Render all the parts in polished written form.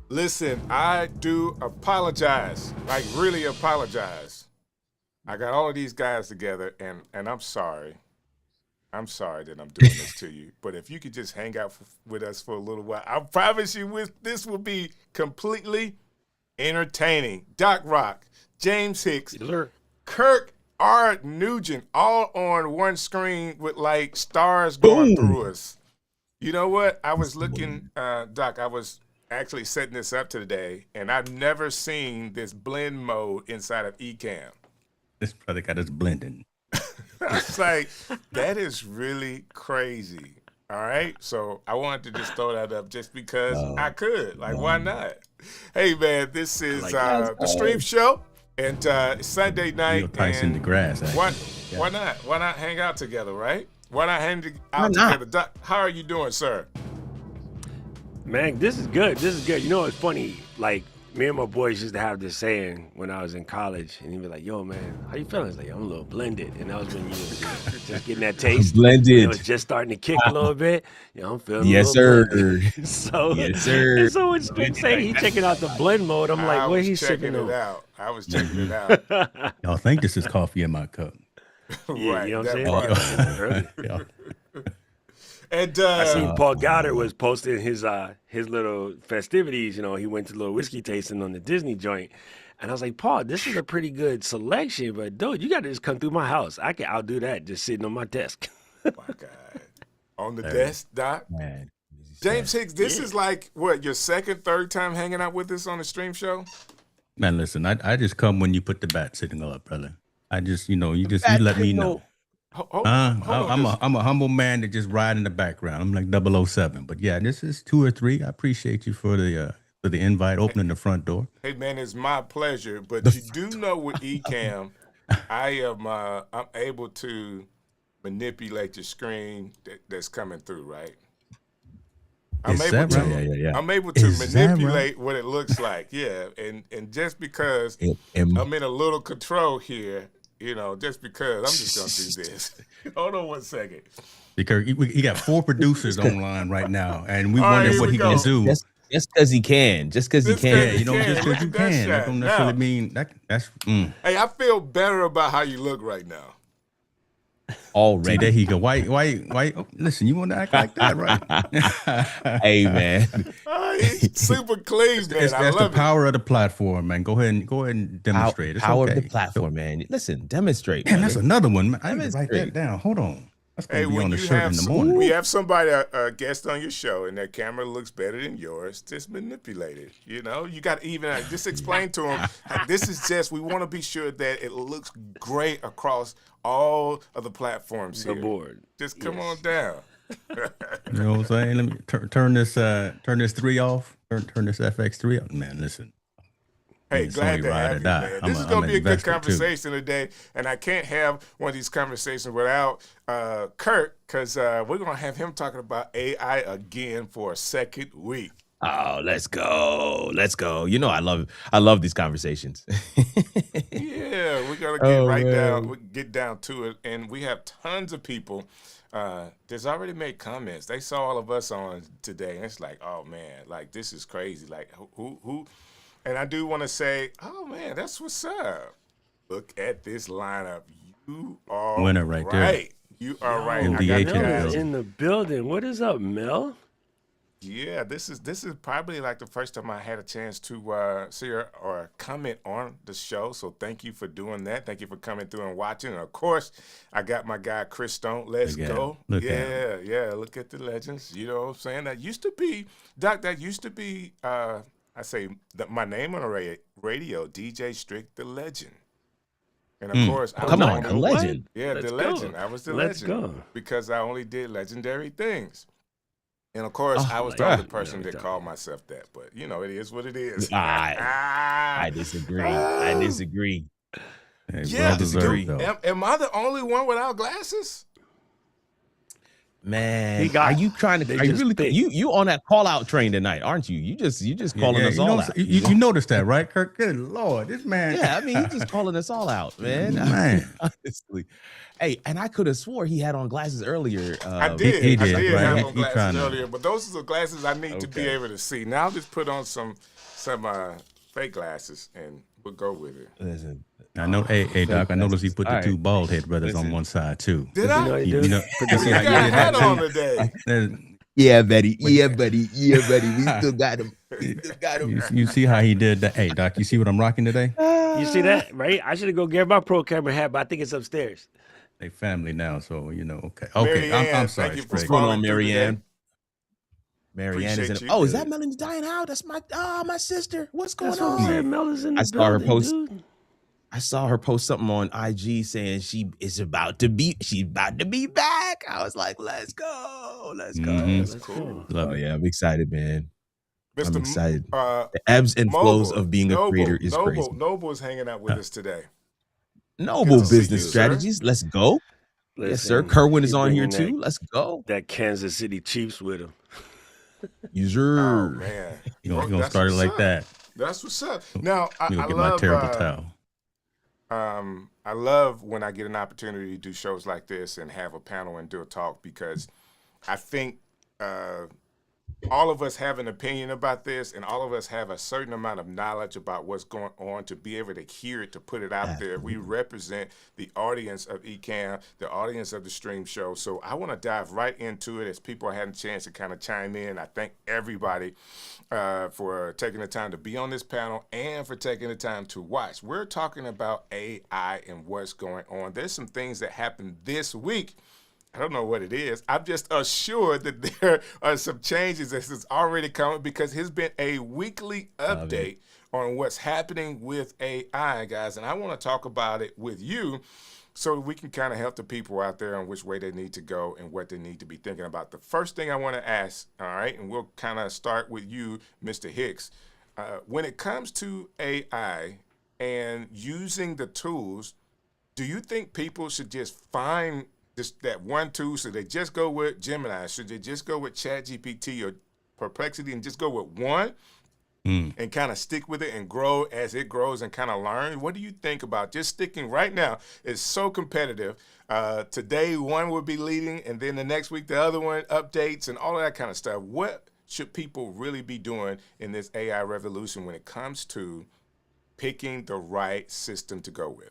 Listen, I do apologize. Like, really apologize. I got all of these guys together, and I'm sorry. I'm sorry that I'm doing this to you. But if you could just hang out with us for a little while, I promise you this will be completely entertaining. Doc Rock, James Hicks, Kirk R. Nugent, all on one screen with like stars going through us. You know what? I was looking, Doc, I was actually setting this up today, and I've never seen this blend mode inside of Ecamm. This brother got us blending. I was like, that is really crazy. All right. So I wanted to just throw that up just because I could. Like, why not? Hey, man, this is the stream show, and it's Sunday night. Neil Tyson deGrasse. Why not? Why not hang out together, right? Why not hang out together? Doc, how are you doing, sir? Man, this is good. This is good. You know, it's funny. Like, me and my boys used to have this saying when I was in college, and he'd be like, "Yo, man, how you feeling?" It's like, "I'm a little blended," and that was when you was just getting that taste. Blended. It was just starting to kick a little bit. You know, I'm feeling. Yes, sir. So when Strick say he checking out the blend mode, I'm like, "What he's checking it out?" I was checking it out. Y'all think this is coffee in my cup? Right. You know what I'm saying? Yeah. And I seen Paul Goddard was posting his little festivities. You know, he went to a little whiskey tasting on the Disney joint, and I was like, Paul, this is a pretty good selection, but dude, you got to just come through my house. I can outdo that just sitting on my desk. My God, on the desk, Doc. Man. James Hicks, this is like what, your second, third time hanging out with us on the stream show? Man, listen, I just come when you put the bat sitting up, brother. I just, you let me know. I'm a humble man that just ride in the background. I'm like 007. But yeah, this is 2 or 3. I appreciate you for the invite, opening the front door. Hey man, it's my pleasure. But you do know with Ecamm, I'm able to manipulate your screen that's coming through, right? I'm able to manipulate what it looks like. Yeah. And just because I'm in a little control here, just because I'm just going to do this. Hold on one second. Because he got 4 producers online right now, and we wonder what he can do. Just because he can. Just because he can. Just because you can. That don't necessarily mean that's. Hey, I feel better about how you look right now. Already. See, there he go. Why? Oh, listen, you want to act like that, right? Hey, man. He's super clean, man. That's the power of the platform, man. Go ahead and demonstrate. Power of the platform, man. Listen, demonstrate. Man, that's another one. Man. I need to write that down. Hold on. That's going to be on the shirt in the morning. We have somebody, a guest on your show, and their camera looks better than yours. Just manipulate it. You got to even just explain to them, this is just, we want to be sure that it looks great across all of the platforms here. The board. Just come on down. You know what I'm saying? Let me turn this 3 off. Turn this FX3 off. Man, listen. Hey, glad to have you, man. This is going to be a good conversation today, and I can't have one of these conversations without Kurt, because we're going to have him talking about AI again for a second week. Oh, let's go. I love these conversations. Yeah, we're going to get down to it, and we have tons of people that's already made comments. They saw all of us on today, and it's like, oh, man, like, this is crazy. Like, who? And I do want to say, oh, man, that's what's up. Look at this lineup. You are winner right there. You are right. Mel is in the building. What is up, Mel? Yeah, this is probably like the first time I had a chance to see her or comment on the show. So thank you for doing that. Thank you for coming through and watching. And of course, I got my guy Chris Stone. Let's go. Look at the legends. You know what I'm saying? That used to be, Doc, I say my name on the radio, DJ Strick, the legend. And of course, I was the legend. Yeah, Let's the go. legend. I was the legend because I only did legendary things. And of course, I was the only person that called myself that. But it is what it is. I disagree. I disagree. Am I the only one without glasses? Man, got- are you trying to? they Are you just really? thick. You on that call out train tonight, aren't you? You just calling us you all know, out. you noticed that, right, Kirk? Good Lord, this man. Yeah, I mean, he's just calling us all out, man. Man. Honestly. Hey, and I could have swore he had on glasses earlier. I did. he I did, did right? have He on glasses trying to- earlier, but those are the glasses I need to be Okay. able to see. Now I'll just put on some fake glasses and we'll go with it. Listen, I know. Hey, Doc. I noticed he put the All right. two bald head brothers on Listen. one side too. Did I? know, You know, You see how got a did hat that, on too? today. yeah, buddy. Yeah, buddy. Yeah, buddy. We still got him. We still got him. You see how he did that? Hey, Doc. You see what I'm rocking today? You see that, right? I should have go get my pro camera hat, but I think it's upstairs. They family now, so you know. Okay. Mary I'm Ann, sorry. thank you for Strick. What's going calling on, through Marianne? today. Marianne is in. Appreciate you. Oh, is that Melanie dying out? That's my sister. What's going That's what on? I'm saying. Melis's in the I saw her building, post. dude. I saw her post something on IG saying she's about to be back. I was like, let's go. Let's go. Mhm. Let's That's go. cool. Love Oh it. yeah, I'm excited, man. I'm Mr. excited. Uh, The ebbs and flows Mobile, of being a creator is Noble, crazy. Noble is hanging out with us today. Noble Good to see business you, sir. strategies. Let's go. Yes, sir. Listen, Kerwin is he's on here bringing too. Let's go. That Kansas City Chiefs with him. Oh User. man, You gonna That's start it what's like up. that? That's what's up. Now I You gonna get love my terrible towel? I love when I get an opportunity to do shows like this and have a panel and do a talk because I think all of us have an opinion about this and all of us have a certain amount of knowledge about what's going on to be able to hear it, to put it out there. We represent the audience of Ecamm, the audience of the stream show. So I want to dive right into it as people are having a chance to kind of chime in. I thank everybody for taking the time to be on this panel and for taking the time to watch. We're talking about AI and what's going on. There's some things that happened this week. I don't know what it is. I'm just assured that there are some changes that is already coming because there's been a weekly update on what's happening with AI, guys. And I want to talk about it with you so we can kind of help the people out there on which way they need to go and what they need to be thinking about. The first thing I want to ask, all right, and we'll kind of start with you, Mr. Hicks. When it comes to AI and using the tools, do you think people should just find just that one tool? Should they just go with Gemini? Should they just go with ChatGPT or Perplexity and just go with one and kind of stick with it and grow as it grows and kind of learn? What do you think about just sticking right now? It's so competitive. Today, one would be leading, and then the next week, the other one updates and all of that kind of stuff. What should people really be doing in this AI revolution when it comes to picking the right system to go with?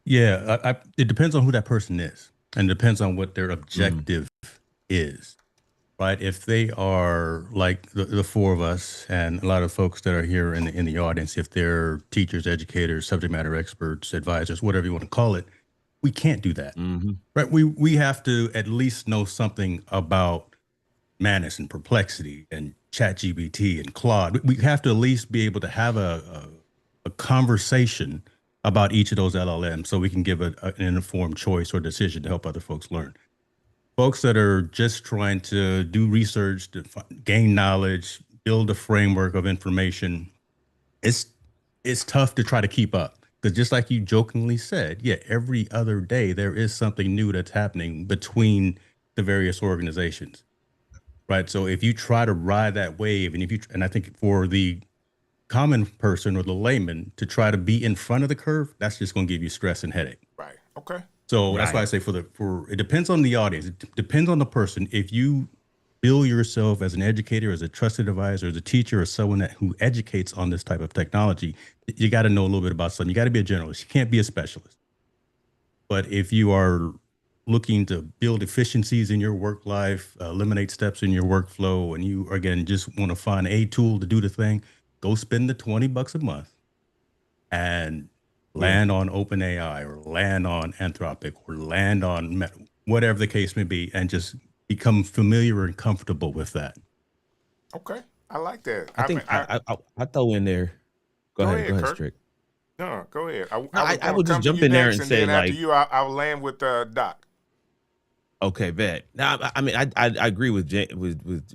Yeah, it depends on who that person is, and depends on what their objective is, right? If they are like the four of us and a lot of folks that are here in the audience, if they're teachers, educators, subject matter experts, advisors, whatever you want to call it, we can't do that, right? We have to at least know something about Manus and Perplexity and ChatGPT and Claude. We have to at least be able to have a conversation about each of those LLMs so we can give an informed choice or decision to help other folks learn. Folks that are just trying to do research, to gain knowledge, build a framework of information, it's tough to try to keep up. Because just like you jokingly said, yeah, every other day there is something new that's happening between the various organizations, right? So if you try to ride that wave, and I think for the common person or the layman to try to be in front of the curve, that's just going to give you stress and headache. Right. Okay. So that's why I say it depends on the audience. It depends on the person. If you bill yourself as an educator, as a trusted advisor, as a teacher, or someone who educates on this type of technology, you got to know a little bit about something. You got to be a generalist. You can't be a specialist. But if you are looking to build efficiencies in your work life, eliminate steps in your workflow, and you, again, just want to find a tool to do the thing, go spend the $20 a month and land on OpenAI or land on Anthropic or land on Meta, whatever the case may be, and just become familiar and comfortable with that. Okay. I like that. I think I throw in there. Go ahead, Kurt. Strick. No, go ahead. I would just jump in there and say, then like, after you, I'll land with Doc. Okay, bet. Now, I mean, I agree with James. With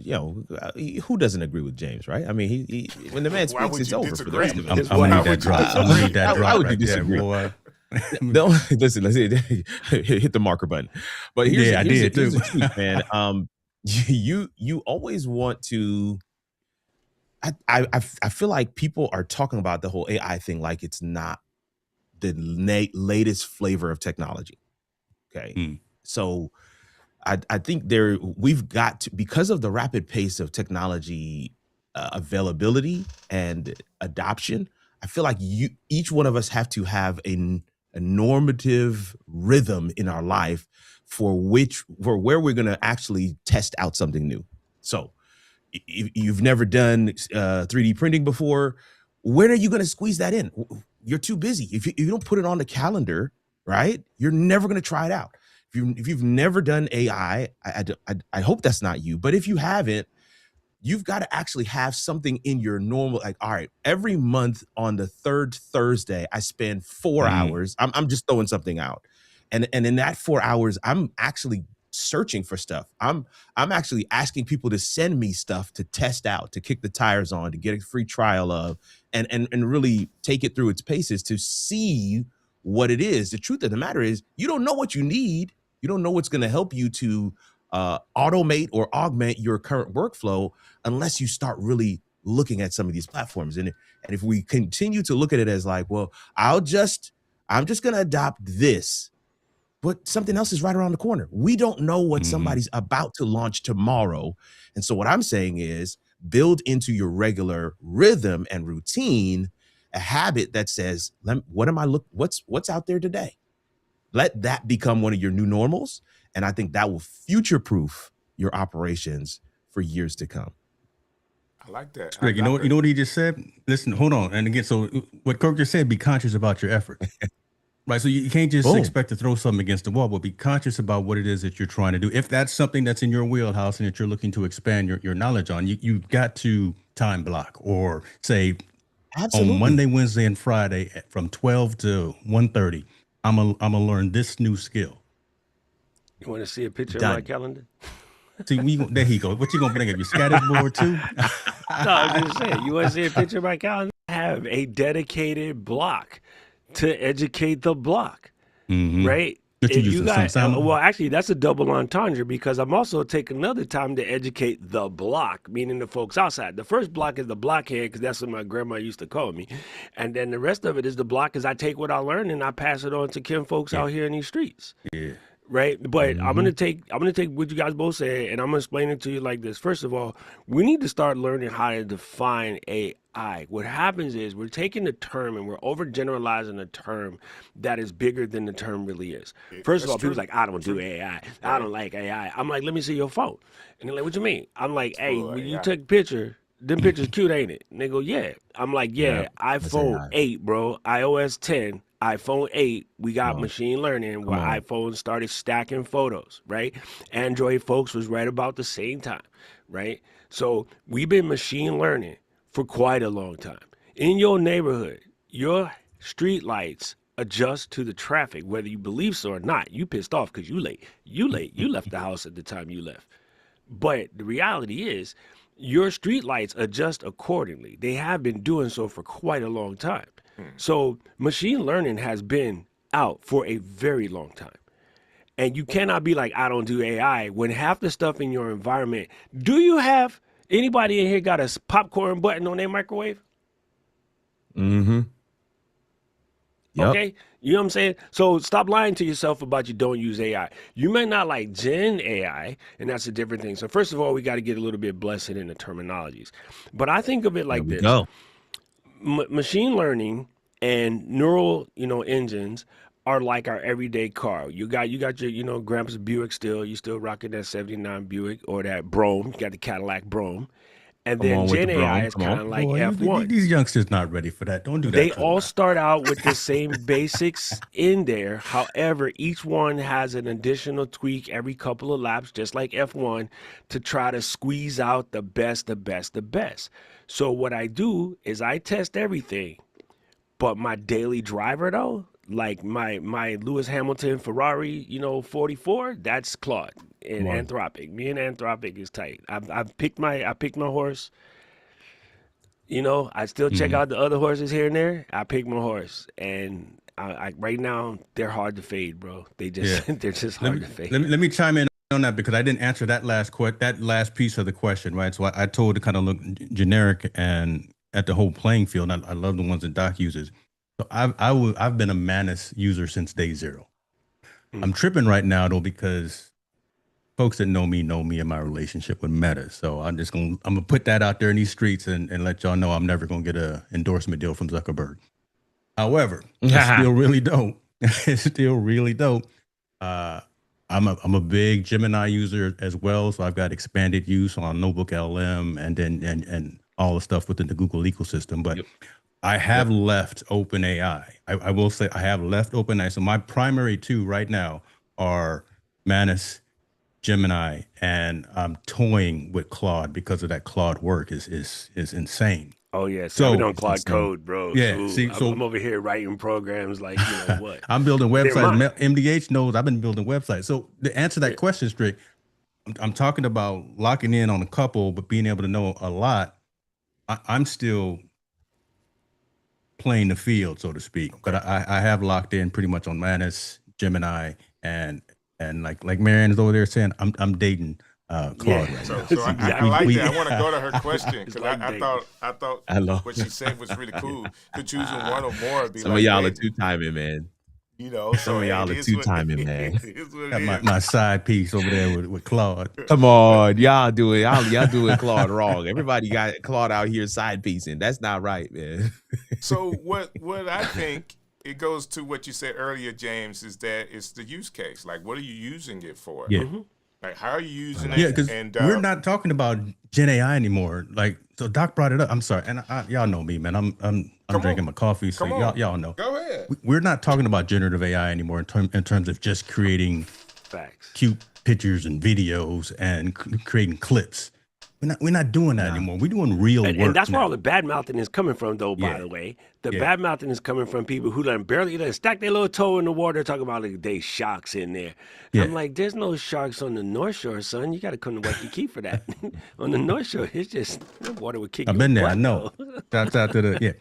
who doesn't agree with James, right? I mean, he when the man Why speaks, would it's you over for the disagree? rest of I'm it. gonna need that drop. I'm gonna need that drop. How would you right there, disagree? boy. No, listen, let's hit the marker button. But here's Yeah, I did here's too. the truth, man. You always want to. I feel like people are talking about the whole AI thing like it's not the latest flavor of technology. Okay, Mm, so I think we've got to, because of the rapid pace of technology availability and adoption. I feel like each one of us have to have a normative rhythm in our life for where we're going to actually test out something new. So if you've never done 3D printing before, when are you going to squeeze that in? You're too busy. If you don't put it on the calendar, right, you're never going to try it out. If you've never done AI, I hope that's not you. But if you haven't, you've got to actually have something in your normal, like, all right, every month on the third Thursday, I spend 4 hours. I'm just throwing something out. And in that 4 hours, I'm actually searching for stuff. I'm actually asking people to send me stuff to test out, to kick the tires on, to get a free trial of, and really take it through its paces to see what it is. The truth of the matter is you don't know what you need. You don't know what's going to help you to automate or augment your current workflow unless you start really looking at some of these platforms. And if we continue to look at it as like, well, I'm just going to adopt this, but something else is right around the corner. We don't know what somebody's about to launch tomorrow. And so what I'm saying is build into your regular rhythm and routine a habit that says, what's out there today? Let that become one of your new normals. And I think that will future-proof your operations for years to come. I like that. Strick, you know what he just said? Listen, hold on. And again, so what Kirk just said, be conscious about your effort. Right. So you can't just expect to throw something against the wall, but be conscious about what it is that you're trying to do. If that's something that's in your wheelhouse and that you're looking to expand your knowledge on, you've got to time block or say on Monday, Wednesday, and Friday from 12 to 1:30, I'm gonna learn this new skill. You want to see a picture of my calendar? See, there he goes. What you gonna bring up? Your scatters board too? No, I was just saying. You want to see a picture of my calendar? I have a dedicated block to educate the block, right? Well, actually, that's a double entendre because I'm also taking another time to educate the block, meaning the folks outside. The first block is the blockhead because that's what my grandma used to call me, and then the rest of it is the block is I take what I learn and I pass it on to kin folks out here in these streets. Yeah. Right, but I'm gonna take what you guys both said, and I'm gonna explain it to you like this. First of all, we need to start learning how to define AI. What happens is we're taking the term and we're overgeneralizing a term that is bigger than the term really is. First of all, people's like, I don't do AI. I don't like AI. I'm like, let me see your phone. And they're like, what you mean? I'm like, hey, when you took a picture, them pictures cute, ain't it? And they go, yeah. I'm like, yeah, iPhone 8, bro, iOS 10. iPhone 8, we got machine learning where iPhone started stacking photos, right? Android folks was right about the same time, right? So we've been machine learning for quite a long time. In your neighborhood, your street lights adjust to the traffic, whether you believe so or not. You pissed off because you late. You left the house at the time you left. But the reality is your street lights adjust accordingly. They have been doing so for quite a long time. So machine learning has been out for a very long time. And you cannot be like, I don't do AI when half the stuff in your environment. Do you have anybody in here got a popcorn button on their microwave? Yep. Okay. You know what I'm saying? So stop lying to yourself about you don't use AI. You may not like Gen AI, and that's a different thing. So first of all, we got to get a little bit blessed in the terminologies. But I think of it like this. Machine learning and neural, engines are like our everyday car. You got your, Grandpa's Buick still. You still rocking that 79 Buick or that Brougham. You got the Cadillac Brougham. And then Gen AI is kind of like F1. These youngsters not ready for that. Don't do that. They all start out with the same basics in there. However, each one has an additional tweak every couple of laps, just like F1, to try to squeeze out the best. So what I do is I test everything. But my daily driver, though, like my Lewis Hamilton Ferrari, 44, that's Claude and Anthropic. Me and Anthropic is tight. I picked my horse. I still check out the other horses here and there. I pick my horse, and right now they're hard to fade, bro. They just they're just hard to fade. Let me chime in on that because I didn't answer that last piece of the question, right? So I told to kind of look generic and at the whole playing field. I love the ones that Doc uses. So I've been a Manus user since day zero. I'm tripping right now though because folks that know me and my relationship with Meta. So I'm gonna put that out there in these streets and let y'all know I'm never gonna get a endorsement deal from Zuckerberg. However, it's still really dope. It's still really dope. I'm a big Gemini user as well, so I've got expanded use on Notebook LM and all the stuff within the Google ecosystem. But I have left OpenAI. I will say I have left OpenAI. So my primary two right now are Manus, Gemini, and I'm toying with Claude because of that Claude work is insane. Oh yeah, so I've been on Claude Code, bro. Yeah, I'm over here writing programs like what? I'm building websites. MDH knows I've been building websites. So to answer that question, Strick, I'm talking about locking in on a couple, but being able to know a lot. I'm still playing the field, so to speak. Okay. But I have locked in pretty much on Manus, Gemini, and like Marianne is over there saying, I'm dating Claude right now. So I like that. I want to go to her question because I thought what she said was really cool. Could choosing one or more. Some of y'all are two-timing, man. Some of y'all are two-timing, man. Got my side piece over there with Claude. Come on, y'all doing Claude wrong. Everybody got Claude out here side piecing. That's not right, man. So what I think it goes to what you said earlier, James, is that it's the use case. Like, what are you using it for? Yeah. Like, how are you using it? Yeah, because we're not talking about Gen AI anymore. Like, so Doc brought it up. I'm sorry, and y'all know me, man. I'm drinking my coffee, so y'all know. Go ahead. We're not talking about generative AI anymore in terms of just creating cute pictures and videos and creating clips. We're not doing that anymore. We're doing real work. And that's where all the bad mouthing is coming from, though. By the way, the bad mouthing is coming from people who barely stack their little toe in the water, talking about like they sharks in there. Yeah. I'm like, there's no sharks on the North Shore, son. You got to come to Waikiki for that. On the North Shore, it's just the water would kick. I've been there. I know. That's out to the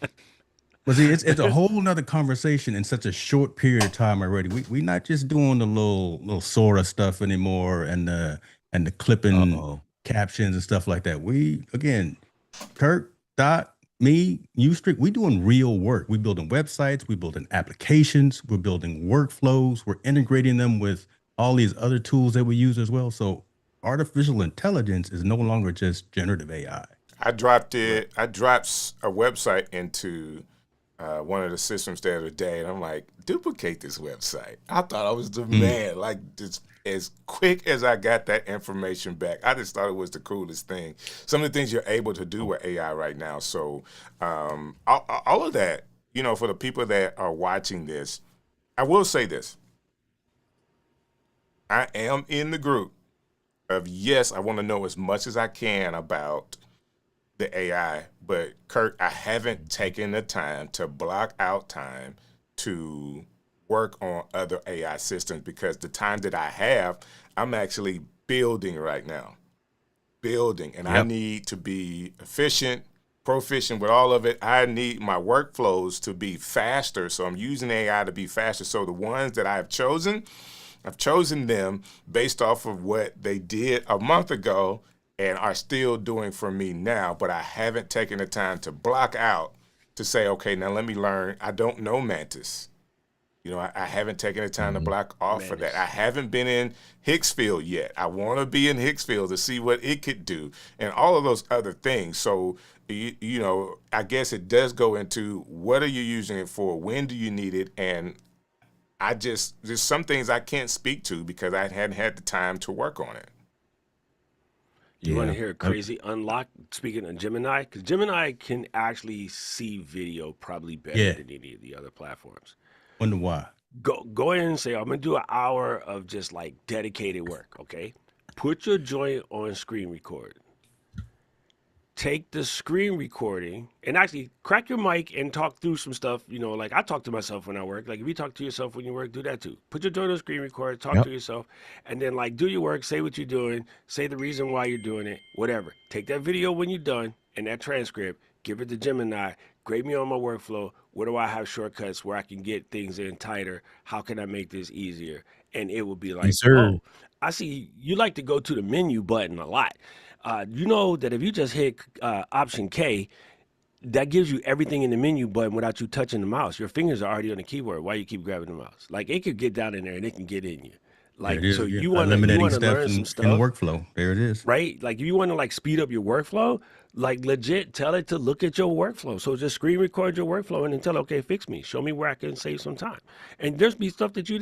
But see, it's a whole nother conversation in such a short period of time already. We're not just doing the little Sora stuff anymore and the clipping captions and stuff like that. We, again, Kirk, Dot, me, you, Strick, we doing real work. We building websites, we building applications, we're building workflows, we're integrating them with all these other tools that we use as well. So artificial intelligence is no longer just generative AI. I dropped a website into one of the systems the other day, and I'm like, duplicate this website. I thought I was the man. Like, just as quick as I got that information back, I just thought it was the coolest thing. Some of the things you're able to do with AI right now. So all of that, for the people that are watching this, I will say this. I am in the group of, yes, I want to know as much as I can about the AI, but Kurt, I haven't taken the time to block out time to work on other AI systems because the time that I have, I'm actually building right now. And I need to be proficient with all of it. I need my workflows to be faster, so I'm using AI to be faster. So the ones that I've chosen them based off of what they did a month ago and are still doing for me now, but I haven't taken the time to block out to say, okay, now let me learn. I don't know Mantis. I haven't taken the time to block off for that. I haven't been in Hicksfield yet. I want to be in Hicksfield to see what it could do and all of those other things. So, I guess it does go into what are you using it for? When do you need it? And there's some things I can't speak to because I hadn't had the time to work on it. You want to hear a crazy unlock? Speaking of Gemini, because Gemini can actually see video probably better than any of the other platforms. Wonder why? Go in and say, I'm gonna do an hour of just like dedicated work. Okay, put your joint on screen record. take the screen recording and actually crack your mic and talk through some stuff. You know, like I talk to myself when I work. Like if you talk to yourself when you work, do that too. Put your joint on screen record, talk to yourself, and then like do your work, say what you're doing, say the reason why you're doing it, whatever. Take that video when you're done and that transcript, give it to Gemini, grade me on my workflow. Where do I have shortcuts where I can get things in tighter? How can I make this easier? And it will be like, Yes, sir. oh, I see you like to go to the menu button a lot. You know that if you just hit Option K, that gives you everything in the menu button without you touching the mouse. Your fingers are already on the keyboard. Why you keep grabbing the mouse? Like it could get down in there and it can get in you. Like There it is, so, yeah. you want to Eliminating learn steps some in stuff, the workflow. There it is. right? Like if you want to like speed up your workflow, like legit tell it to look at your workflow. So just screen record your workflow and then tell it, okay, fix me. Show me where I can save some time. And there's be stuff that you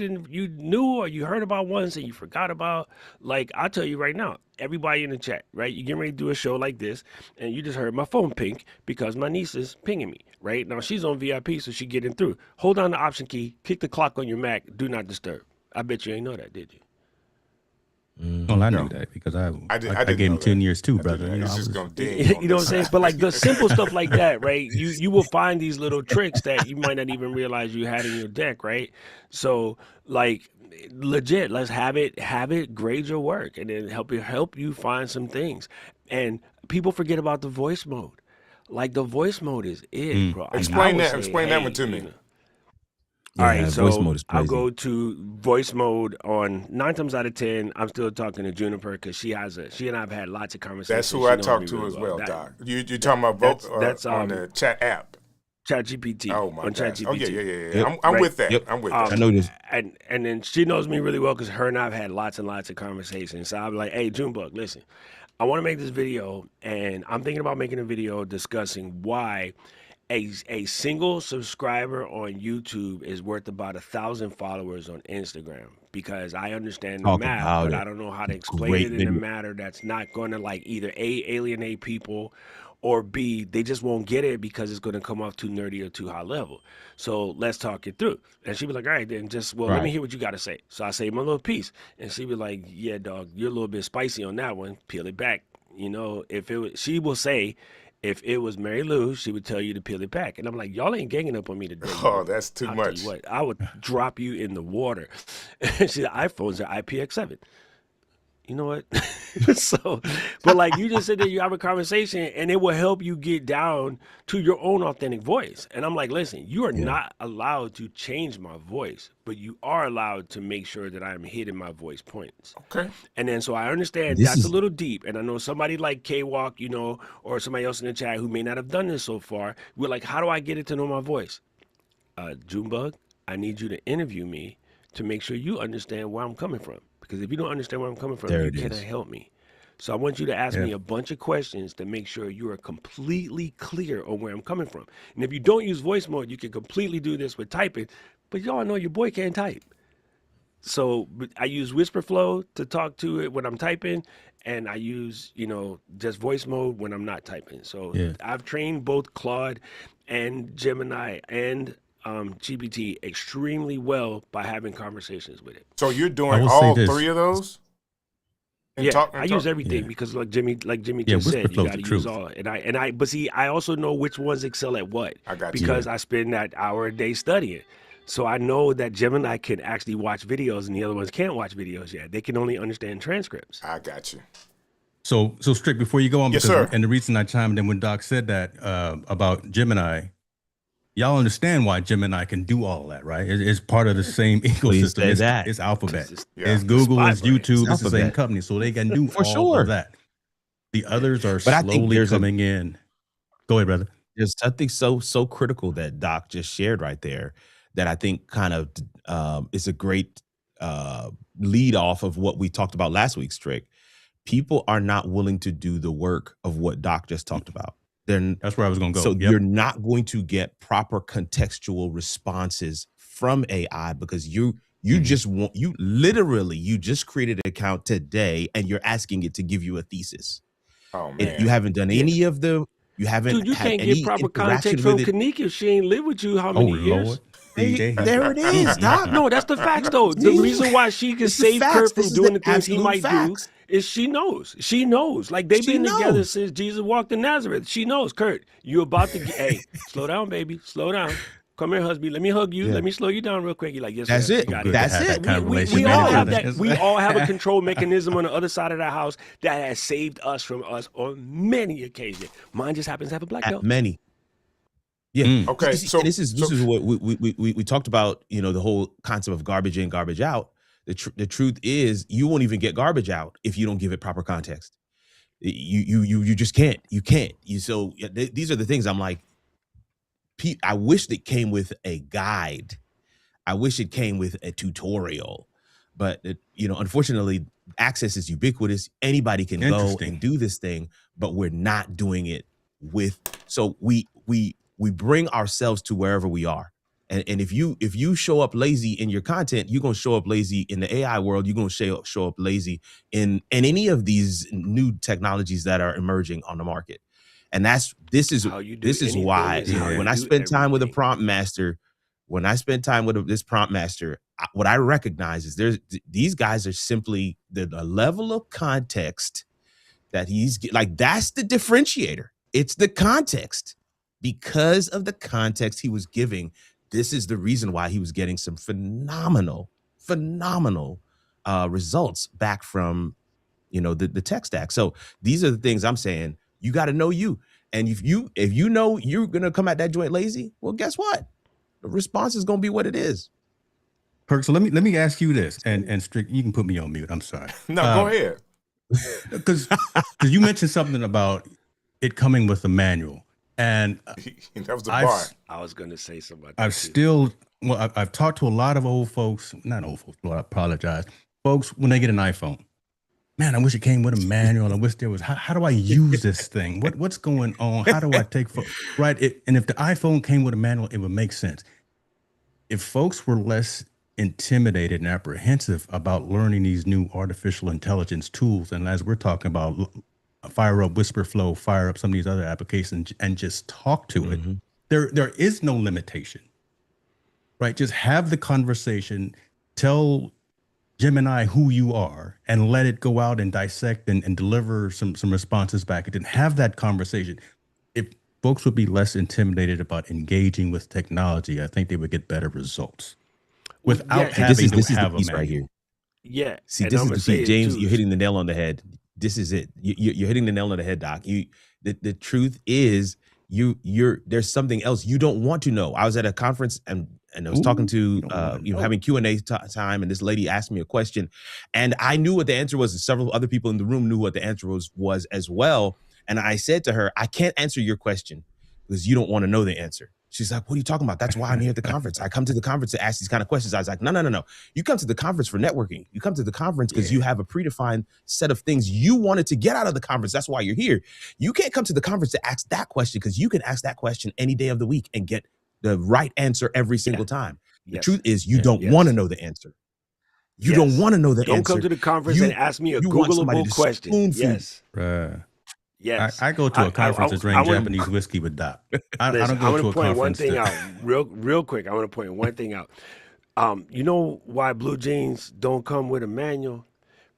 knew or you heard about once and you forgot about. Like I'll tell you right now, everybody in the chat, right? You getting ready to do a show like this and you just heard my phone ping because my niece is pinging me, right? Now she's on VIP, so she getting through. Hold down the Option key, click the clock on your Mac, do not disturb. I bet you ain't know that, did you? Well, I knew that because I gave him 10 years too, brother. You know, It's I just was- gonna ding. You know what I'm saying? But like the simple stuff like that, right? You will find these little tricks that you might not even realize you had in your deck, right? So like legit, let's have it grade your work and then help you find some things. And people forget about the voice mode. Like the voice mode is it, bro. Explain would that. say, Explain that hey, one to me. you know, all right, so voice mode is I'll crazy. go to voice mode on 9 times out of 10. I'm still talking to Juniper because she and I have had lots of conversations. That's who She I knows talk me to really as well, That- Doc. You talking about that's, on the chat app? ChatGPT. Oh my on gosh. ChatGPT. Oh yeah. Yep. I'm Right. with that. Yep. I'm with that. I know this. And then she knows me really well because her and I've had lots and lots of conversations. So I'm like, hey, Junebug, listen, I want to make this video, and I'm thinking about making a video discussing why a single subscriber on YouTube is worth about 1,000 followers on Instagram. Because I understand the Talk math, about but it. I don't know how to explain Great it in a video. manner that's not going to like either A, alienate people, or B, they just won't get it because it's going to come off too nerdy or too high level. So let's talk it through. And she'd be like, all right, then just, well, let me Right. hear what you got to say. So I say my little piece. And she'd be like, yeah, dog, you're a little bit spicy on that one. Peel it back. You know, she will say, if it was Mary Lou, she would tell you to peel it back. And I'm like, y'all ain't ganging up on me today. Oh, that's too I'll tell much. you what, I would drop you in the water. She said, iPhones are IPX7. You know what? So, but like you just said that you have a conversation and it will help you get down to your own authentic voice. And I'm like, listen, you are not allowed to change my voice, but you are allowed to make sure that I'm hitting my voice points. Okay. And then so I understand This that's is- a little deep. And I know somebody like K-Walk, you know, or somebody else in the chat who may not have done this so far. We're like, how do I get it to know my voice? Junebug, I need you to interview me to make sure you understand where I'm coming from. Because if you don't understand where I'm coming from, There you it cannot is. help me. So I want you to ask Yeah. me a bunch of questions to make sure you are completely clear on where I'm coming from. And if you don't use voice mode, you can completely do this with typing. But y'all know your boy can't type. So I use whisper flow to talk to it when I'm typing, and I use, you know, just voice mode when I'm not typing. So Yeah. I've trained both Claude and Gemini and GPT extremely well by having conversations with it. So you're I doing will say all this. three of those? And Yeah, talk- I and use talk- everything Yeah. because like Jimmy Yeah, just said, you Whisperflow's got the to use truth. all. And but see, I also know which ones excel at what I got you. because I spend that hour a day studying. So I know that Gemini can actually watch videos and the other ones can't watch videos yet. They can only understand transcripts. I got you. So Strick, before you go on, Yes, because sir. and the reason I chimed in when Doc said that about Gemini, y'all understand why Gemini can do all that, right? It's part of the same ecosystem. say that. It's Alphabet, Yeah. it's Google, Spy it's brain. YouTube, It's it's the same Alphabet. company, so they can do For all sure. of that. The others are But I think slowly there's a- coming in. Go ahead, brother. There's something so critical that Doc just shared right there that I think kind of is a great lead off of what we talked about last week, Strick. People are not willing to do the work of what Doc just talked about. That's where I was going to go. So Yep. you're not going to get proper contextual responses from AI because you just want you just created an account today and you're asking it to give you a thesis. Oh man. You haven't done any of the you haven't Dude, you had can't any get proper interaction context from with it. Kanika if she ain't lived with you how Oh many years? Lord. There it is, Doc. No, that's the facts, though. The reason why she can It's the save facts. Kurt from This is doing the the things he absolute might facts. do is she knows. She knows. Like, they've She been together knows. since Jesus walked in Nazareth. She knows, Kurt, you about to get, hey, slow down, baby. Slow down. Come here, husband. Let me hug you. Yeah. Let me slow you down real quick. You're like, yes, That's sir. it. You got That's have it. that kind of We relationship. all have Manager. that. We all have a control mechanism on the other side of the house that has saved us from us on many occasions. Mine just happens to have a black belt. Many. Yeah. Okay, So this is what we talked about. You know, the whole concept of garbage in, garbage out. The truth is, you won't even get garbage out if you don't give it proper context. You just can't. You can't. These are the things I'm like. I wish it came with a guide. I wish it came with a tutorial, but unfortunately, access is ubiquitous. Anybody can go and do this thing, but we're not doing it with. So we bring ourselves to wherever we are, and if you show up lazy in your content, you're gonna show up lazy in the AI world. You're gonna show up lazy in any of these new technologies that are emerging on the market. And this is why when I spend time with a prompt master, this prompt master, what I recognize is these guys are simply the level of context that he's like, that's the differentiator. It's the context. Because of the context he was giving, this is the reason why he was getting some phenomenal results back from the tech stack. So these are the things I'm saying. You got to know you. And if you know you're going to come at that joint lazy, well, guess what? The response is going to be what it is. Perk, so let me ask you this, and Strick, you can put me on mute. I'm sorry. No, go ahead. Because you mentioned something about it coming with a manual. And that was the bar. I was going to say something. I've talked to a lot of old folks, not old folks, I apologize. Folks, when they get an iPhone, man, I wish it came with a manual. I wish there was, how do I use this thing? What's going on? How do I take, right? And if the iPhone came with a manual, it would make sense. If folks were less intimidated and apprehensive about learning these new artificial intelligence tools, and as we're talking about, fire up WhisperFlow, fire up some of these other applications and just talk to it, there is no limitation, right? Just have the conversation, tell Gemini who you are, and let it go out and dissect and deliver some responses back. It didn't have that conversation. If folks would be less intimidated about engaging with technology, I think they would get better results without having to have a manual. Right here. Yeah. See, this is the key, James. You're hitting the nail on the head. This is it. You're hitting the nail on the head, Doc. The truth is, there's something else you don't want to know. I was at a conference and I was talking to having Q&A time, and this lady asked me a question, and I knew what the answer was, and several other people in the room knew what the answer was as well. And I said to her, I can't answer your question because you don't want to know the answer. She's like, what are you talking about? That's why I'm here at the conference. I come to the conference to ask these kind of questions. I was like, no. You come to the conference for networking. You come to the conference because you have a predefined set of things you wanted to get out of the conference. That's why you're here. You can't come to the conference to ask that question because you can ask that question any day of the week and get the right answer every single time. The truth is, you don't want to know the answer. You don't want to know the answer. Don't come to the conference and ask me a Googleable question. Yes. Right. Yes. I go to a conference to drink Japanese whiskey with Doc. I don't go to a conference. I want to point one thing out real quick. I want to point one thing out. You know why blue jeans don't come with a manual?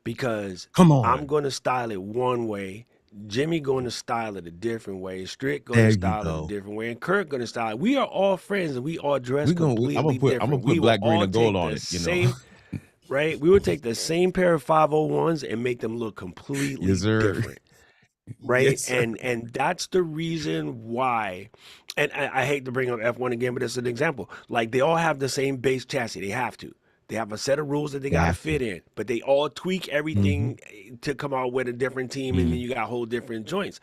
Because I'm going to style it one way. Jimmy going to style it a different way. Strick going to style it a different way. And Kurt going to style it. We are all friends and we all dress completely different. I'm going to put black, green, and gold on it. Right? We would take the same pair of 501s and make them look completely different. Right. Yes, and that's the reason why. And I hate to bring up F1 again, but it's an example. Like, they all have the same base chassis. They have to. They have a set of rules that they got to fit in, but they all tweak everything to come out with a different team, and then you got whole different joints.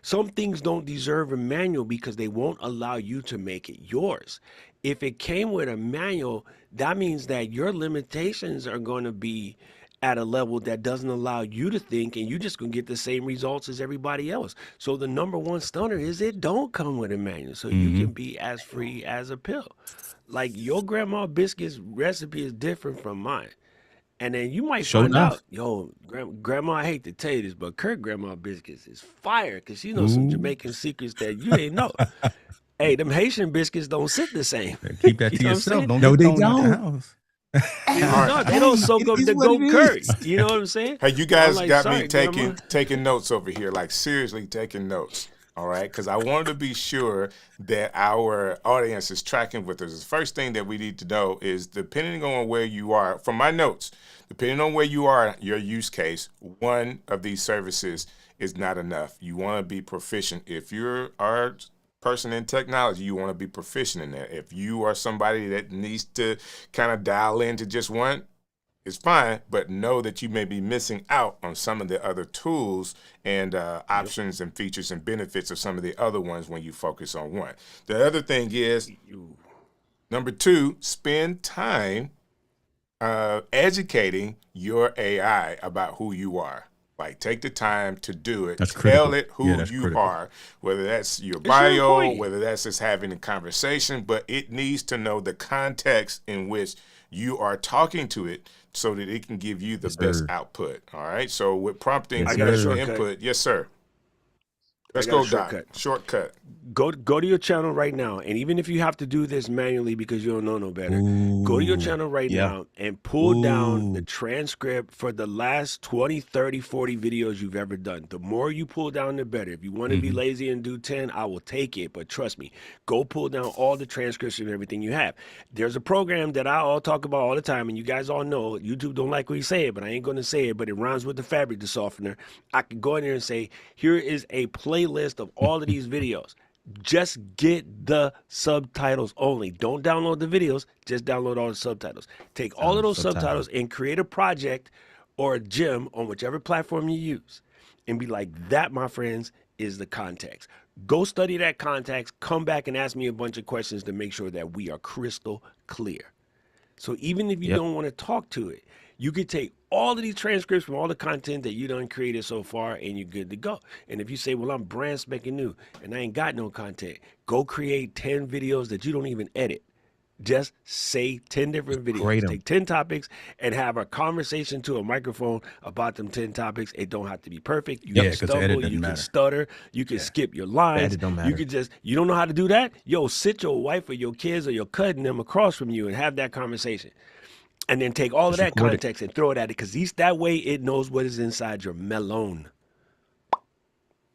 Some things don't deserve a manual because they won't allow you to make it yours. If it came with a manual, that means that your limitations are going to be at a level that doesn't allow you to think, and you just gonna get the same results as everybody else. So the number one stunner is it don't come with a manual, so you can be as free as a pill. Like, your grandma biscuits recipe is different from mine. And then you might find out, grandma, I hate to tell you this, but Kurt grandma biscuits is fire because she knows some Jamaican secrets that you ain't know. Hey, them Haitian biscuits don't sit the same. Keep that You to know what I'm yourself. saying? Don't No, get they thrown out the don't. house. No, they don't soak It up is the what goat it curry. is. You know what I'm saying? Hey, you I'm guys like, got sorry, me grandma. taking notes over here, like seriously taking notes. All right, because I wanted to be sure that our audience is tracking with us. The first thing that we need to know is, depending on where you are, from my notes, depending on where you are, your use case, one of these services is not enough. You want to be proficient. If you're a person in technology, you want to be proficient in that. If you are somebody that needs to kind of dial into just one, it's fine, but know that you may be missing out on some of the other tools and options and features and benefits of some of the other ones when you focus on one. The other thing is, number 2, spend time educating your AI about who you are. Like, take the time to do it. That's Tell critical. it who Yeah, that's you critical. are, whether that's your It's your bio, employee. whether that's just having a conversation, but it needs to know the context in which you are talking to it so that it can give you the Yes, best sir. output. All right. So with prompting, Yes, I got a your sir. shortcut. input, yes, sir. Let's I got a go, Doc. shortcut. Shortcut. Go to your channel right now, and even if you have to do this manually because you don't know no better, go to your Ooh, channel right yeah. now and pull down the Ooh. transcript for the last 20, 30, 40 videos you've ever done. The more you pull down, the better. If you want to be lazy and do 10, I will take it, but trust me, go pull down all the transcripts and everything you have. There's a program that I all talk about all the time, and you guys all know, YouTube don't like when you say it, but I ain't going to say it, but it rhymes with the fabric, the softener. I could go in there and say, here is a playlist of all of these videos. Just get the subtitles only. Don't download the videos, just download all the subtitles. Take all of those subtitles and create a project or a gem on whichever platform you use and be like, that, my friends, is the context. Go study that context, come back and ask me a bunch of questions to make sure that we are crystal clear. So even if you Yep. don't want to talk to it, you could take all of these transcripts from all the content that you done created so far and you're good to go. And if you say, well, I'm brand spanking new and I ain't got no content, go create 10 videos that you don't even edit. Just say 10 different videos. Create 'em. Take 10 topics and have a conversation to a microphone about them 10 topics. It don't have to be perfect. You Yeah, can 'cause the edit stumble, doesn't you can matter. stutter, you can skip your lines. edit don't You matter. could just, you don't know how to do that? Yo, sit your wife or your kids or your cousin them across from you and have that conversation. And then take all of Just that record it. context and throw it at it, because that way it knows what is inside your melon.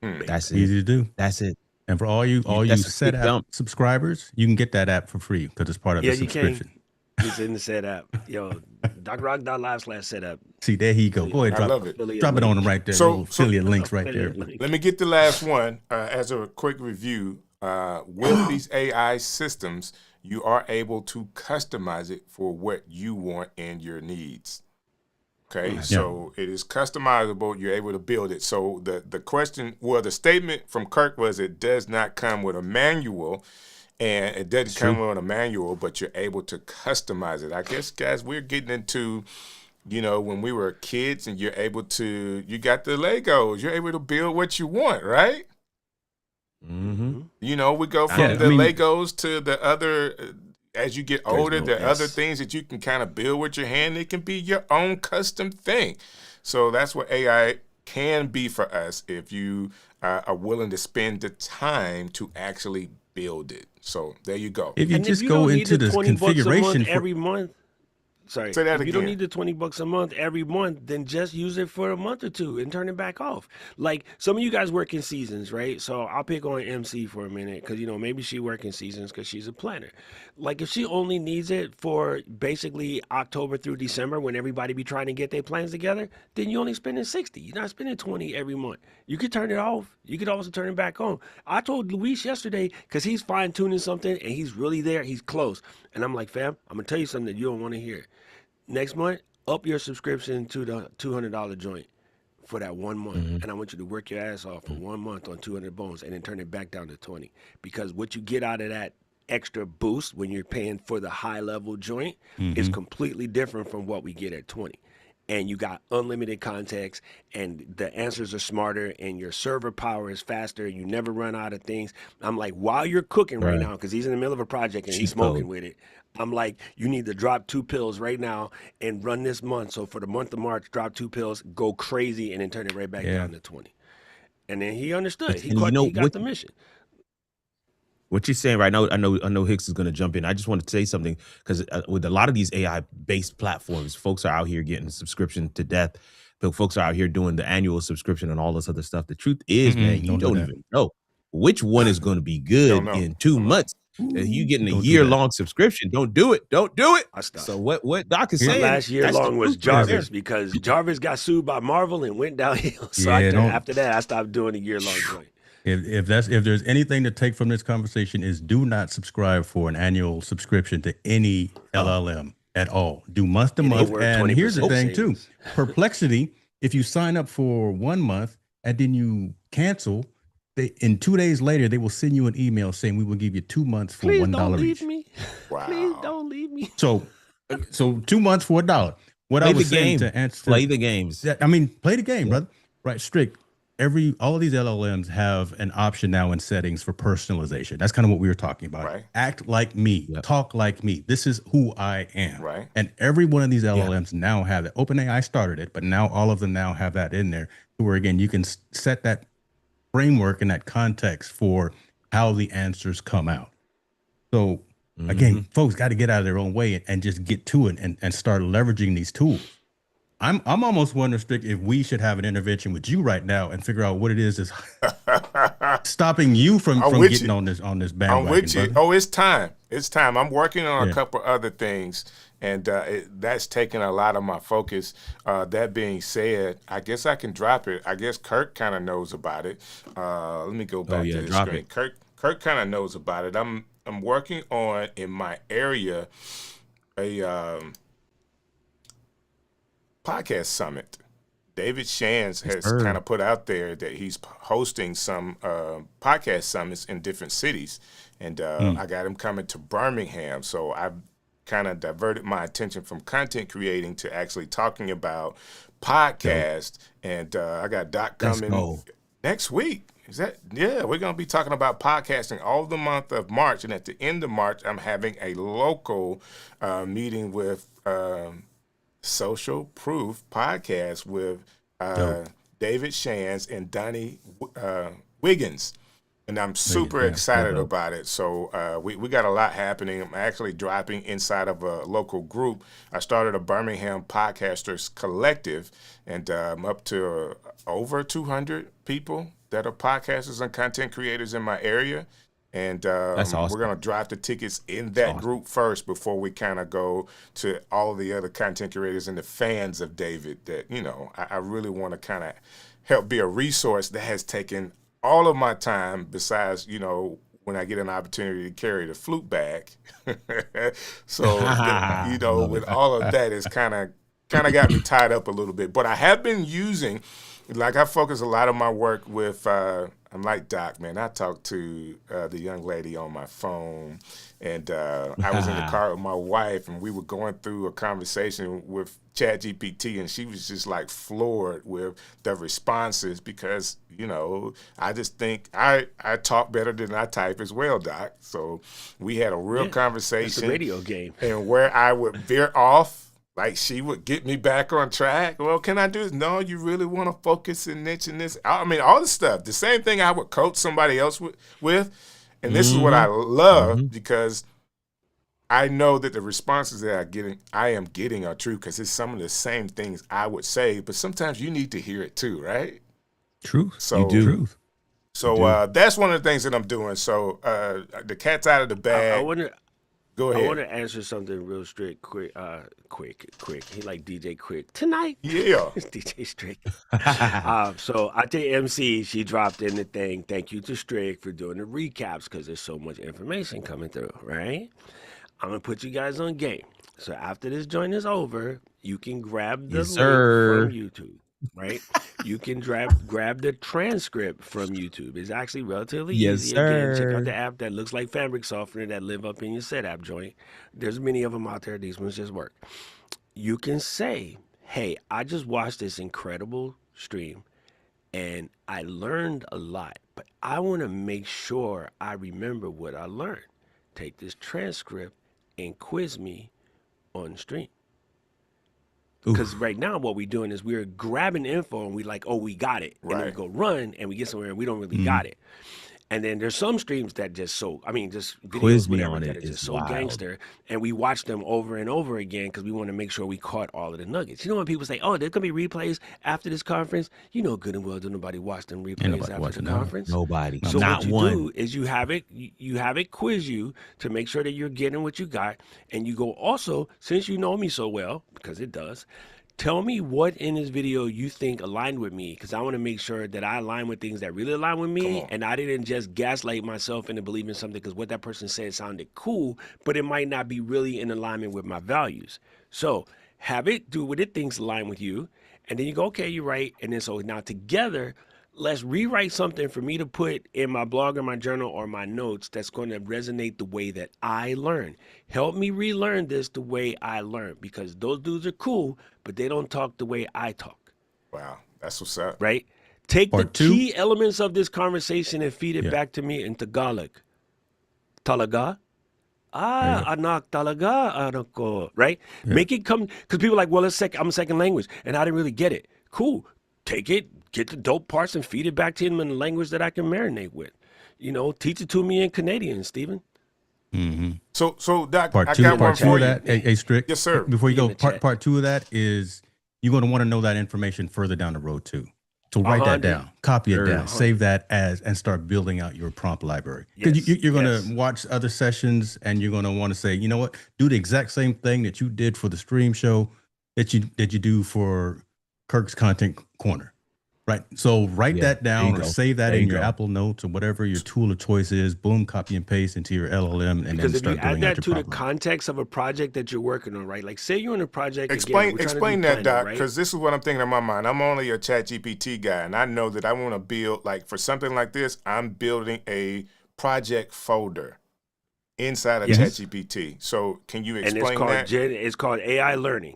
That's it. Easy to do. That's it. And for all you That's a set quick app dump. subscribers, you can get that app for free because it's part of Yeah, the you subscription. can. It's in the set app. Yo, DocRock.live/setup. See, there he go. Go ahead, I love it. drop it on him right there. So- little affiliate links right there. Let me get the last one as a quick review. With these AI systems, you are able to customize it for what you want and your needs. Okay, so it is customizable. You're able to build it. So the question, well, the statement from Kirk was, it does not come with a manual, and it doesn't come with a manual, but you're able to customize it. I guess, guys, we're getting into, when we were kids, and you got the Legos, you're able to build what you want, right? Mm-hmm. We go from Legos to the other. As you get older, there are other things that you can kind of build with your hand. It can be your own custom thing. So that's what AI can be for us if you are willing to spend the time to actually build it. So there you go. If you And just if you go don't need into the the 20 bucks a configuration month every month, sorry, Say that if you don't again. need the 20 bucks a month every month, then just use it for a month or two and turn it back off. Like, some of you guys work in seasons, right? So I'll pick on MC for a minute because, maybe she works in seasons because she's a planner. Like, if she only needs it for basically October through December when everybody be trying to get their plans together, then you only spending 60. You're not spending 20 every month. You could turn it off. You could also turn it back on. I told Luis yesterday, because he's fine tuning something and he's really there. He's close. And I'm like, fam, I'm going to tell you something that you don't want to hear. Next month, up your subscription to the $200 joint for that 1 month. And I want you to work your ass off for 1 month on 200 bones and then turn it back down to 20. Because what you get out of that extra boost when you're paying for the high level joint is completely different from what we get at 20. And you got unlimited context, and the answers are smarter, and your server power is faster, and you never run out of things. I'm like, while you're cooking right now, because he's in the middle of a project and he's smoking with it, I'm like, you need to drop 2 pills right now and run this month. So for the month of March, drop 2 pills, go crazy, and then turn it right back down to 20. And then he understood. He got the mission. What you're saying right now, I know Hicks is going to jump in. I just want to say something because with a lot of these AI-based platforms, folks are out here getting a subscription to death. But folks are out here doing the annual subscription and all this other stuff. The truth is, man, you don't even know which one is going to be good in 2 months. You getting a year-long subscription? Don't do it. Don't do it. I stopped. So what Doc is My saying? last year long was Jarvis because Jarvis got sued by Marvel and went downhill. So after that, I stopped doing a year-long joint. If there's anything to take from this conversation is do not subscribe for an annual subscription to any LLM at all. Do month to month. And here's the thing too, Perplexity, if you sign up for 1 month and then you cancel, in 2 days later, they will send you an email saying we will give you 2 months for $1 each. Please don't leave me. Wow. Please don't leave me. So 2 months for $1. What I was saying to answer, play the games. Play the game, brother. Right, Strick. All of these LLMs have an option now in settings for personalization. That's kind of what we were talking about. Right. Act like me, talk like me. This is who I am. Right. And every one of these LLMs now have that. OpenAI started it, but now all of them now have that in there, where again you can set that framework and that context for how the answers come out. So again, folks got to get out of their own way and just get to it and start leveraging these tools. I'm almost wondering, Strick, if we should have an intervention with you right now and figure out what it is that's stopping you from getting on this bandwagon. I'm with you. Brother. Oh, it's time. It's time. I'm working on a couple other things, and that's taking a lot of my focus. That being said, I guess I can drop it. I guess Kirk kind of knows about it. Let me go back to the screen. Kirk kind of knows about it. I'm working on in my area a podcast summit. David Shands has kind of put out there that he's hosting some podcast summits in different cities, and I got him coming to Birmingham. So I've kind of diverted my attention from content creating to actually talking about podcast. And I got Doc coming next week. We're going to be talking about podcasting all the month of March, and at the end of March, I'm having a local meeting with Social Proof Podcast with David Shands and Donnie Wiggins. And I'm super excited about it. So we got a lot happening. I'm actually dropping inside of a local group. I started a Birmingham Podcasters Collective, and I'm up to over 200 people that are podcasters and content creators in my area. And that's awesome. We're going to drop the tickets in that group first before we kind of go to all of the other content creators and the fans of David that, I really want to kind of help be a resource that has taken all of my time besides, when I get an opportunity to carry the flute bag. So, with all of that, it's kind of got me tied up a little bit. But I have been using, I focus a lot of my work with, I'm like Doc, man. I talked to the young lady on my phone, and I was in the car with my wife, and we were going through a conversation with ChatGPT, and she was just like floored with the responses because, I just think I talk better than I type as well, Doc. So we had a real conversation. It's a radio game. And where I would veer off, like she would get me back on track. Well, can I do this? No, you really want to focus and niche in this? I mean, all the stuff. The same thing I would coach somebody else with. And this is what I love because I know that the responses that I am getting are true because it's some of the same things I would say, but sometimes you need to hear it too, right? Truth. So, you do. Truth. So that's one of the things that I'm doing. So the cat's out of the bag. Go ahead. I want to answer something real strict, quick. He like DJ Quick tonight. Yeah, it's DJ Strick. So I think MC, she dropped in the thing. Thank you to Strick for doing the recaps because there's so much information coming through. Right? I'm gonna put you guys on game. So after this joint is over, you can grab the link from YouTube. Right? You can grab the transcript from YouTube. It's actually relatively easy. Again, check out the app that looks like Fabric software that live up in your set app joint. There's many of them out there. These ones just work. You can say, hey, I just watched this incredible stream and I learned a lot, but I want to make sure I remember what I learned. Take this transcript and quiz me on stream. Because right now what we're doing is we're grabbing info and we like, oh, we got it. And then we go run and we get somewhere and we don't really got it. And then there's some streams that just just Quiz videos, me whatever, on that it are just is so wild. gangster. And we watch them over and over again because we want to make sure we caught all of the nuggets. You know, when people say, oh, there's going to be replays after this conference, you know good and well that nobody watched them replays after the conference. Nobody. So Not what you one. do is you have it quiz you to make sure that you're getting what you got. And you go also, since you know me so well, because it does, tell me what in this video you think aligned with me, because I want to make sure that I align with things that really align with me, and I didn't just gaslight myself into believing something because what that person said sounded cool, but it might not be really in alignment with my values. So have it do what it thinks align with you, and then you go, okay, you're right. And then so now together, let's rewrite something for me to put in my blog or my journal or my notes that's going to resonate the way that I learn. Help me relearn this the way I learn, because those dudes are cool, but they don't talk the way I talk. Wow, that's what's up. Right? Take Part the two. key elements of this conversation and feed it back to me in Tagalog. Talaga? Anak talaga, anak ko. Right? Yeah. Make it come, because people are like, well, I'm a second language, and I didn't really get it. Cool. Take it, get the dope parts and feed it back to him in a language that I can marinate with. You know, teach it to me in Canadian, Stephen. Mm-hmm. So Doc, Part I two, got one part two for of you. that, hey, Strick. Yes, sir. Before you In go, the chat. part two of that is you're going to want to know that information further down the road too. So write that down, copy it down, save that and start building out your prompt library. Because you're going to watch other sessions and you're going to want to say, you know what, do the exact same thing that you did for the stream show that you do for Kirk's Content Corner. Right. So write that down or save that in your Apple Notes or whatever your tool of choice is. Boom, copy and paste into your LLM, and Because then if you start add building out that your to the problem. context of a project that you're working on, right? Like say you're in a project. Explain that, Doc, right? because this is what I'm thinking in my mind. I'm only a ChatGPT guy, and I know that I want to build, like for something like this, I'm building a project folder inside of ChatGPT. So can you explain that? It's called AI learning,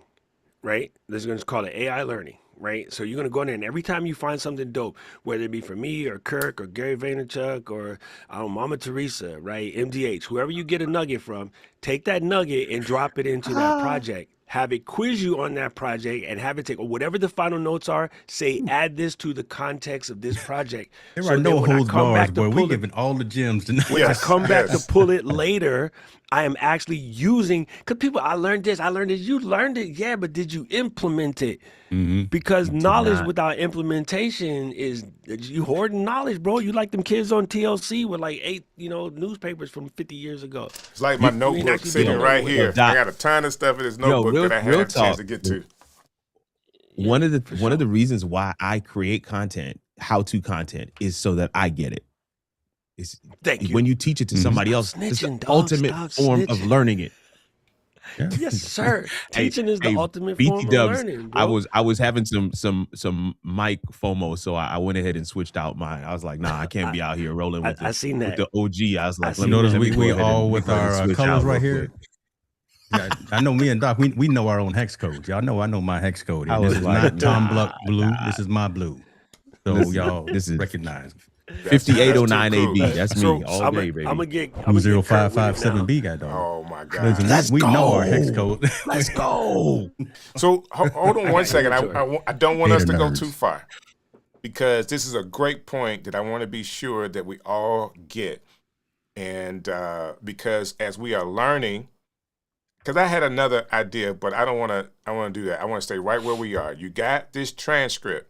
right? This is going to call it AI learning. Right, so you're gonna go in there, and every time you find something dope, whether it be for me or Kirk or Gary Vaynerchuk or Mama Teresa, right, MDH, whoever you get a nugget from, take that nugget and drop it into that project. Have it quiz you on that project and have it take, or whatever the final notes are, say, add this to the context of this project. There are no holds bars, boy. We're giving all the gems tonight. When I come back to pull it later, I am actually using, because people, I learned this. You learned it, yeah, but did you implement it? Mm-hmm. Because knowledge without implementation is, you hoarding knowledge, bro. You like them kids on TLC with like 8, newspapers from 50 years ago. It's like my notebook sitting right here. I got a ton of stuff in this notebook that I haven't had a chance to get to. One of the reasons why I create content, how-to content, is so that I get it. Thank you. When you teach it to somebody else, it's the ultimate form of learning it. Yeah. Yes, sir. Teaching is the ultimate form of learning, bro. I was having some mic FOMO, so I went ahead and switched out mine. I was like, nah, I can't be out here rolling with I seen that. with the OG. I was like, notice we all with our colors right here. Yeah, I know me and Doc, we know our own hex codes. Y'all know I know my hex code. This is not Tom Bluck blue. This is my blue. So y'all recognize. 5809 AB. That's me all day, baby. I'm gonna get 20557B guy, dog. Oh my God. We know our hex code. Let's go. So hold on one second. I don't want us to go too far, because this is a great point that I want to be sure that we all get. And because as we are learning, because I had another idea, but I want to do that. I want to stay right where we are. You got this transcript.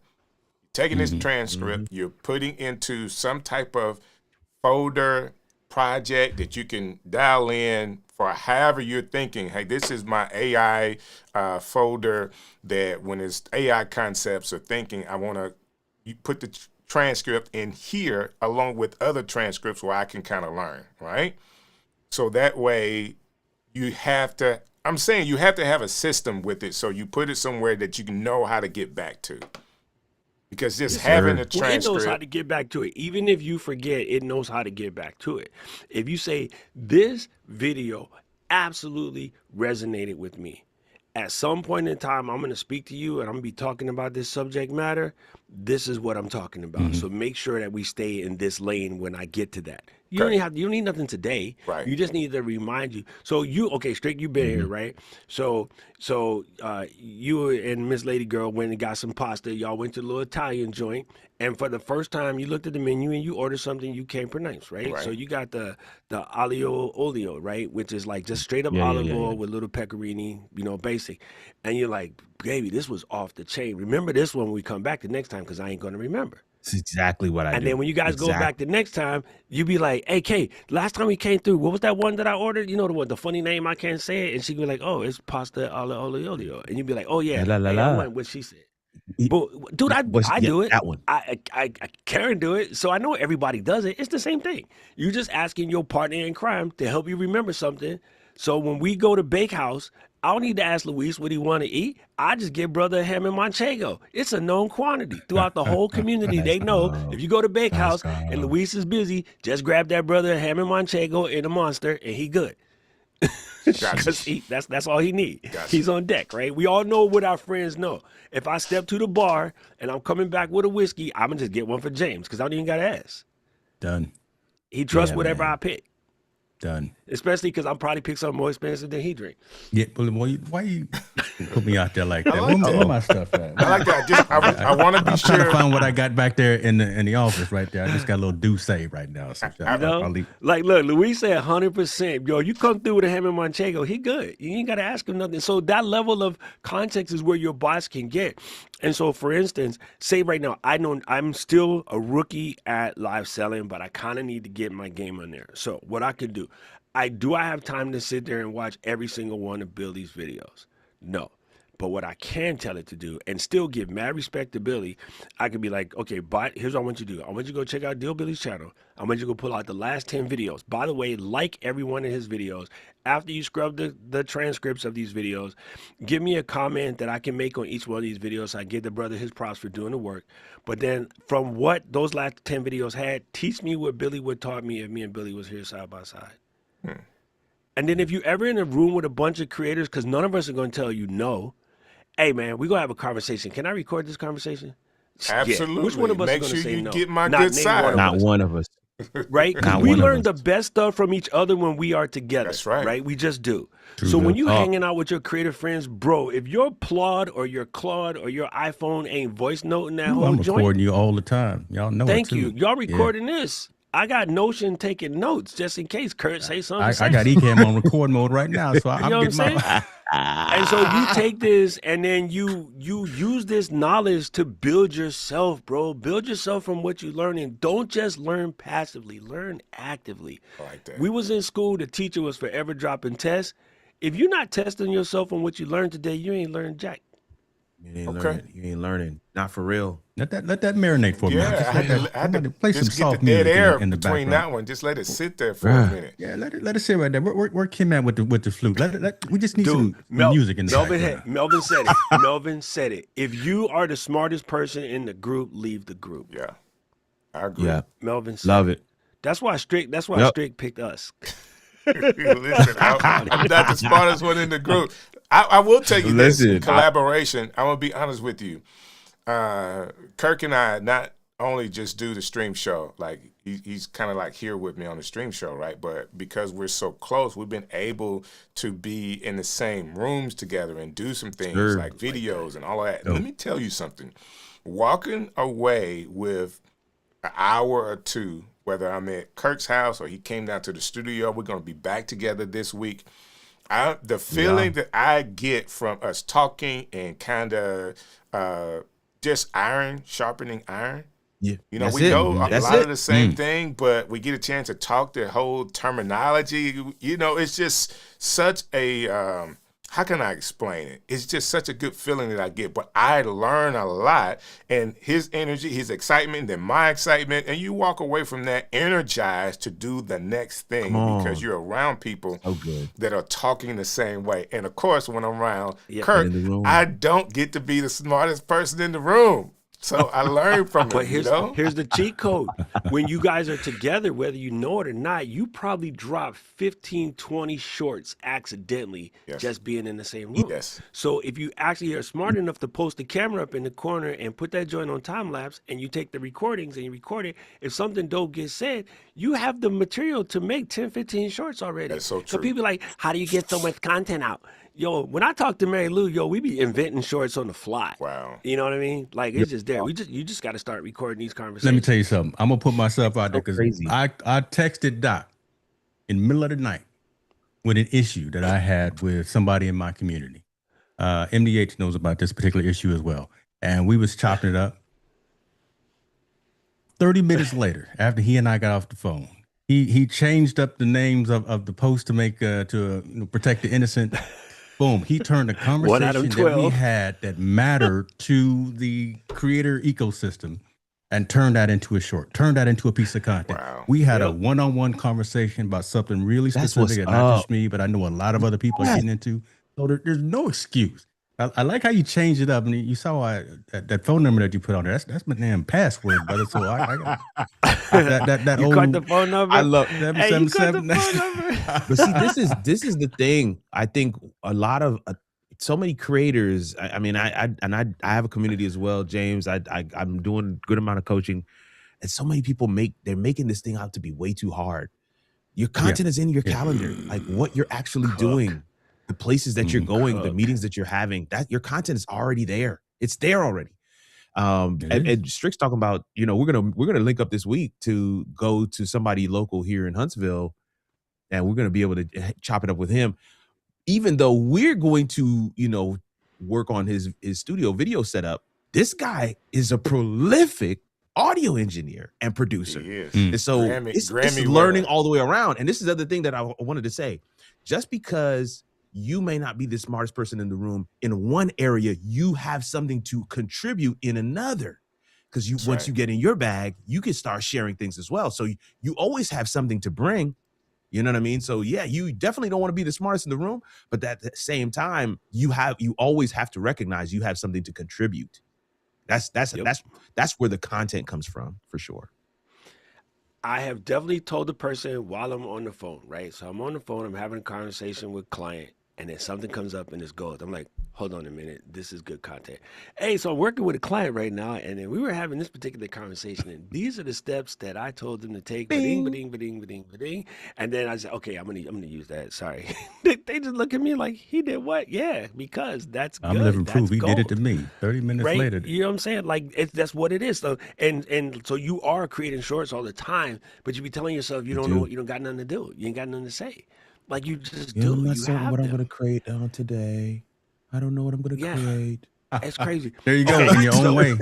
Taking this transcript, you're putting into some type of folder project that you can dial in for however you're thinking. Hey, this is my AI folder that when it's AI concepts or thinking, you put the transcript in here along with other transcripts where I can kind of learn, right? So that way you have to have a system with it. So you put it somewhere that you can know how to get back to. Because just having a transcript. It knows how to get back to it. Even if you forget, it knows how to get back to it. If you say, this video absolutely resonated with me. At some point in time, I'm going to speak to you and I'm going to be talking about this subject matter. This is what I'm talking about. So make sure that we stay in this lane when I get to that. You don't need nothing today. Right. You just need to remind you. So Strick, you've been here, right? So you and Miss Lady Girl went and got some pasta. Y'all went to the little Italian joint, and for the first time, you looked at the menu and you ordered something you can't pronounce, right? So you got the aglio olio, right, which is like just straight up olive oil with little pecorino, basic, and you're like, baby, this was off the chain. Remember this when we come back the next time, because I ain't gonna remember. That's exactly what I do. And then when you guys go back the next time, you be like, hey, Kay, last time we came through, what was that one that I ordered? You know the funny name, I can't say it. And she be like, oh, it's pasta alla olio. And you be like, oh, yeah, I went what she said. But, dude, I do it. That one. I Karen do it, so I know everybody does it. It's the same thing. You're just asking your partner in crime to help you remember something. So when we go to Bakehouse, I don't need to ask Luis what he want to eat. I just give brother a ham and manchego. It's a known quantity throughout the whole community. They know if you go to Bakehouse and Luis is busy, just grab that brother a ham and manchego in a Monster, and he good. Because that's all he need. He's on deck, right? We all know what our friends know. If I step to the bar and I'm coming back with a whiskey, I'm gonna just get one for James because I don't even gotta ask. Done. He trusts whatever I pick. Done. Especially because I'm probably pick something more expensive than he drink. Yeah, but why you put me out there like that? Where my stuff at? I like that. I want to be sure. I'm trying to find what I got back there in the office right there. I just got a little douce right now. So like, look, Luis said 100%. Yo, you come through with a ham and manchego, he good. You ain't got to ask him nothing. So that level of context is where your boss can get. And so, for instance, say right now, I know I'm still a rookie at live selling, but I kind of need to get my game on there. So what I could do, I have time to sit there and watch every single one of Billy's videos? No. But what I can tell it to do and still give mad respect to Billy, I could be like, okay, but here's what I want you to do. I want you to go check out Deal Billy's channel. I want you to go pull out the last 10 videos. By the way, like every one of his videos. After you scrub the transcripts of these videos, give me a comment that I can make on each one of these videos. So I give the brother his props for doing the work. But then from what those last 10 videos had, teach me what Billy would taught me if me and Billy was here side by side. And then if you're ever in a room with a bunch of creators, because none of us are going to tell you no, hey, man, we're going to have a conversation. Can I record this conversation? Absolutely. Yeah. Which one of us Make is going to sure say you no? get my good side. Not one of us. Right? Because we learn the best stuff from each other when we are together. That's right. Right? We just do. True so when you hanging out with your creative friends, bro, if your Plod or your Claude or your iPhone ain't voice noting that whole I'm joint. recording you all the time. Y'all know Thank it too. you. Y'all recording this. I got Notion taking notes just in case Kurt say something. I got Ecamm on record mode right now, so I'm getting my. And so you take this and then you use this knowledge to build yourself, bro. Build yourself from what you learn, and don't just learn passively, learn actively. I like that. We was in school, the teacher was forever dropping tests. If you're not testing yourself on what you learned today, you ain't learned jack. You ain't learning. You ain't learning. Not for real. Let that marinate for a minute. I had to play some just get soft the dead music air in the between background. that one. Just let it sit there for a minute. Yeah, let it sit right there. Where Kim at with the flute? We just need some music in the background. Melvin said it. Melvin said it. If you are the smartest person in the group, leave the group. Yeah, I agree. Yeah, Melvin said love it. That's why Strick picked us. Listen, I'm not the smartest one in the group. I will tell you this in collaboration. I'm gonna be honest with you. Kirk and I not only just do the stream show, like he's kind of like here with me on the stream show, right? But because we're so close, we've been able to be in the same rooms together and do some things like videos and all of that. Let me tell you something. Walking away with an hour or two, whether I'm at Kirk's house or he came down to the studio, we're going to be back together this week. The feeling that I get from us talking and kind of just sharpening iron. Yeah, you know, we know a lot of the same thing, but we get a chance to talk the whole terminology. You know, it's just such a how can I explain it? It's just such a good feeling that I get. But I learn a lot, and his energy, his excitement, then my excitement, and you walk away from that energized to do the next thing because you're around people that are talking the same way. And of course, when I'm around Kirk, I don't get to be the smartest person in the room. So I learned from But him, you know? here's the cheat code. When you guys are together, whether you know it or not, you probably drop 15, 20 shorts accidentally Yes. just being in the same room. Yes. So if you actually are smart enough to post the camera up in the corner and put that joint on time lapse and you take the recordings and you record it, if something dope gets said, you have the material to make 10, 15 shorts already. That's so So true. people like, how do you get so much content out? Yo, when I talk to Mary Lou, we be inventing shorts on the fly. Wow. You know what I mean? Like it's just there. You just got to start recording these conversations. Let me tell you something. I'm gonna put myself out there because crazy. I texted Doc in the middle of the night with an issue that I had with somebody in my community. MDH knows about this particular issue as well, and we was chopping it up. 30 minutes later, after he and I got off the phone, he changed up the names of the post to make to protect the innocent. Boom, he turned a conversation that we had that mattered to the creator ecosystem and turned that into a short, turned that into a piece of content. Wow. We had a one-on-one conversation about something really specific, and not just me, but I know a lot of other people are getting into. So there's no excuse. I like how you changed it up, and you saw that phone number that you put on there. That's my damn password, brother. So I got that you old. caught the phone number. I love. Hey, you caught the phone number. But see, this is the thing. I think a lot of so many creators. I mean, I have a community as well, James. I'm doing a good amount of coaching, and so many people they're making this thing out to be way too hard. Your content is in your calendar, like what you're actually doing, the places that you're going, the meetings that you're having. That your content is already there. It's there already. And Strick's talking about, we're gonna link up this week to go to somebody local here in Huntsville, and we're gonna be able to chop it up with him. Even though we're going to, work on his studio video setup, this guy is a prolific audio engineer and producer. He is. And so it's learning all the way around. And this is the other thing that I wanted to say. Just because you may not be the smartest person in the room in one area, you have something to contribute in another. Because once you get in your bag, you can start sharing things as well. So you always have something to bring. You know what I mean? So yeah, you definitely don't want to be the smartest in the room, but at the same time, you always have to recognize you have something to contribute. That's where the content comes from, for sure. I have definitely told the person while I'm on the phone, right? So I'm on the phone, I'm having a conversation with a client, and then something comes up and it's gold. I'm like, hold on a minute, this is good content. Hey, so I'm working with a client right now, and then we were having this particular conversation, and these are the steps that I told them to take. Ba-ding, ba-ding, ba-ding, ba-ding, ba-ding. And then I said, okay, I'm gonna use that. Sorry. They just look at me like, he did what? Yeah, because that's good. I'm living proof. He gold. did it to me 30 minutes later. You know what I'm saying? Like that's what it is. So and so you are creating shorts all the time, but you be telling yourself you don't know, you don't got nothing to do. You ain't got nothing to say. Like you just do. I'm not you certain have what them. I'm going to create today. I don't know what I'm going to create. It's crazy. There you go. Okay, In your own way.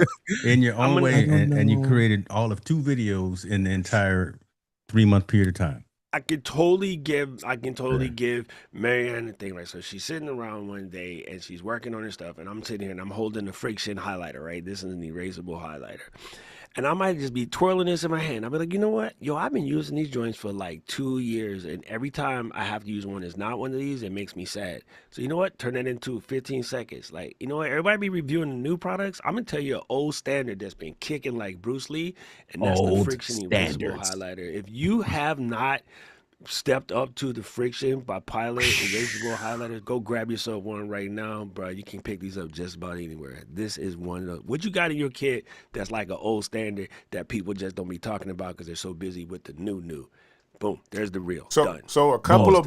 In your own gonna- way. And you know. created all of 2 videos in the entire 3-month period of time. I can totally give Marianne the thing, right? So she's sitting around one day and she's working on her stuff, and I'm sitting here and I'm holding the friction highlighter, right? This is an erasable highlighter. And I might just be twirling this in my hand. I'll be like, you know what? Yo, I've been using these joints for like 2 years, and every time I have to use one that's not one of these, it makes me sad. So you know what? Turn that into 15 seconds. Like, you know what? Everybody be reviewing the new products. I'm going to tell you an old standard that's been kicking like Bruce Lee, and that's the friction erasable highlighter. If you have not stepped up to the friction by Pilot erasable highlighters, go grab yourself one right now, bro. You can pick these up just about anywhere. This is one of the, what you got in your kit that's like an old standard that people just don't be talking about because they're so busy with the new. Boom, there's the real. Done. So a couple of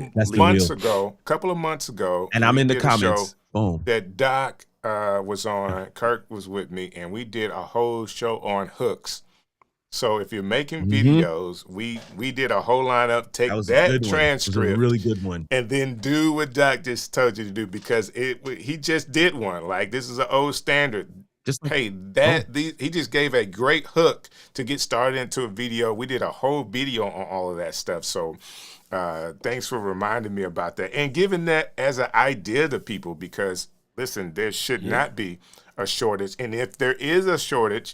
months ago, and I'm in the did comments. Boom. That Doc was on, Kirk was with me, and we did a whole show on hooks. So if you're making videos, we did a whole lineup. Take that transcript, it was a really good one, and then do what Doc just told you to do, because he just did one. Like, this is an old standard. He just gave a great hook to get started into a video. We did a whole video on all of that stuff. So thanks for reminding me about that and giving that as an idea to people, because listen, there should not be a shortage, and if there is a shortage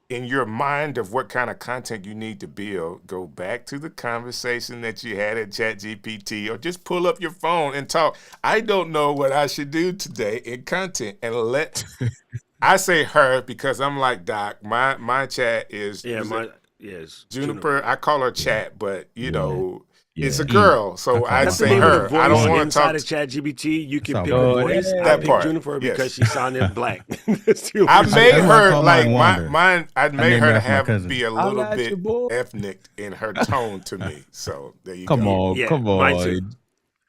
in your mind of what kind of content you need to build, go back to the conversation that you had at ChatGPT, or just pull up your phone and talk. I don't know what I should do today in content, and let I say her because I'm like Doc. My chat is Yes, Juniper. I call her chat, but you know. Yeah. It's a girl, so I'd say her. I don't want to talk inside of ChatGPT. You can That's pick all a good. voice. I That picked part, Juniper yes. because she sounded black. I made her call like mine Wanda. mine. I'd made named her her to after my have cousin. be a Holla little at bit your boy. ethnic in her tone to me. So there you Come go. on, Yeah, come mine too. on.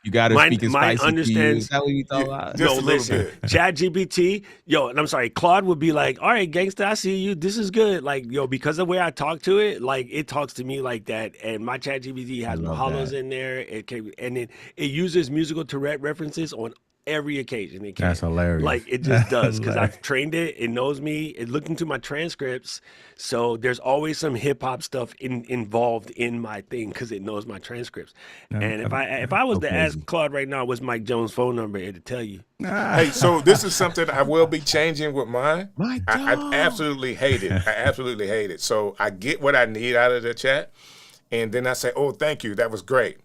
You got to speak in Mine spicy to you. Is understands. that what you talking Yeah, about? just No, a little listen, bit. ChatGPT, and I'm sorry, Claude would be like, all right, gangsta, I see you. This is good. Like, because of the way I talk to it, like, it talks to me like that. And my ChatGPT has love Mahalos that. in there. And it uses musical Tourette references on every occasion it can. That's hilarious. Like, it just does, because Hilarious. I've trained it. It knows me. It looked into my transcripts. So there's always some hip hop stuff involved in my thing because it knows my transcripts. And if I was So to ask crazy. Claude right now what's Mike Jones' phone number, it'd tell you. Hey, so this is something I will be changing with mine. My I dog. absolutely hate it. I absolutely hate it. So I get what I need out of the chat, and then I say, "Oh, thank you. That was great."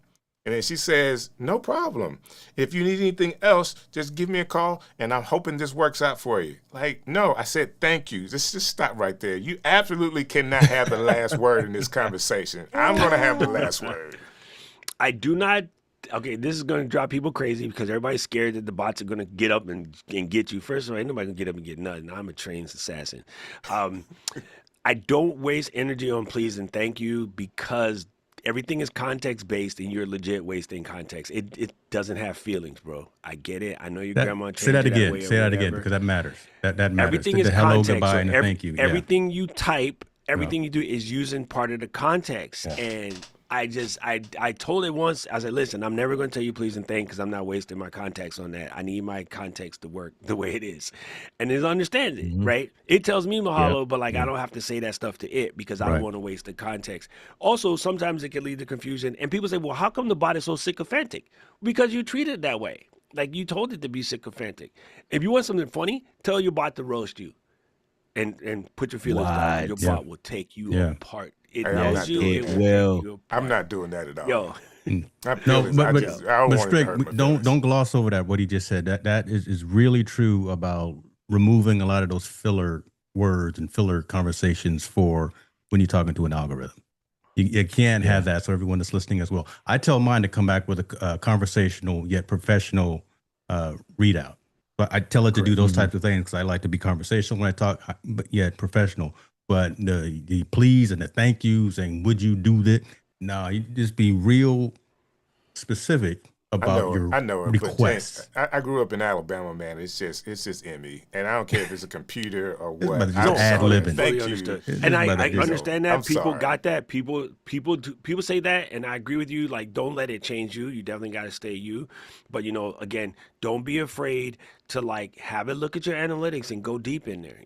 And then she says, "No problem. If you need anything else, just give me a call, and I'm hoping this works out for you." Like, no, I said, "Thank you." Just stop right there. You absolutely cannot have the last word in this conversation. I'm going to have the last word. I do not. Okay, this is going to drive people crazy because everybody's scared that the bots are going to get up and get you. First of all, ain't nobody going to get up and get nothing. I'm a trained assassin. I don't waste energy on please and thank you because everything is context based and you're legit wasting context. It doesn't have feelings, bro. I get it. I know your grandma trained Say that you again. way or Say that again whatever. because that matters. That matters. Everything is the hello, context. goodbye, So and the thank you. Yeah. everything you type, everything you do is using part of the context. Yeah. And I told it once. I said, listen, I'm never going to tell you please and thank because I'm not wasting my context on that. I need my context to work the way it is. And it understands it, right? It tells me mahalo, but like I don't have to say that stuff to it because I don't want to waste the context. Also, sometimes it can lead to confusion. And people say, well, how come the bot is so sycophantic? Because you treat it that way. Like you told it to be sycophantic. If you want something funny, tell your bot to roast you. And put your feelings down. Your bot will take you apart. It knows you. It will take you apart. I'm not doing that at all. Yo. No, but Strick, don't gloss over that. What he just said. That is really true about removing a lot of those filler words and filler conversations for when you're talking to an algorithm. You can't have that. So everyone that's listening as well. I tell mine to come back with a conversational yet professional readout. But I tell it to do those types of things because I like to be conversational when I talk, but yet professional. But the please and the thank yous and would you do that? No, you just be real specific about your request. I grew up in Alabama, man. It's just in me, and I don't care if it's a computer or what. It's ad-libbing. Thank you. Understood. And I understand that people sorry. got that. People say that, and I agree with you. Like, don't let it change you. You definitely got to stay you. But again, don't be afraid to like have a look at your analytics and go deep in there.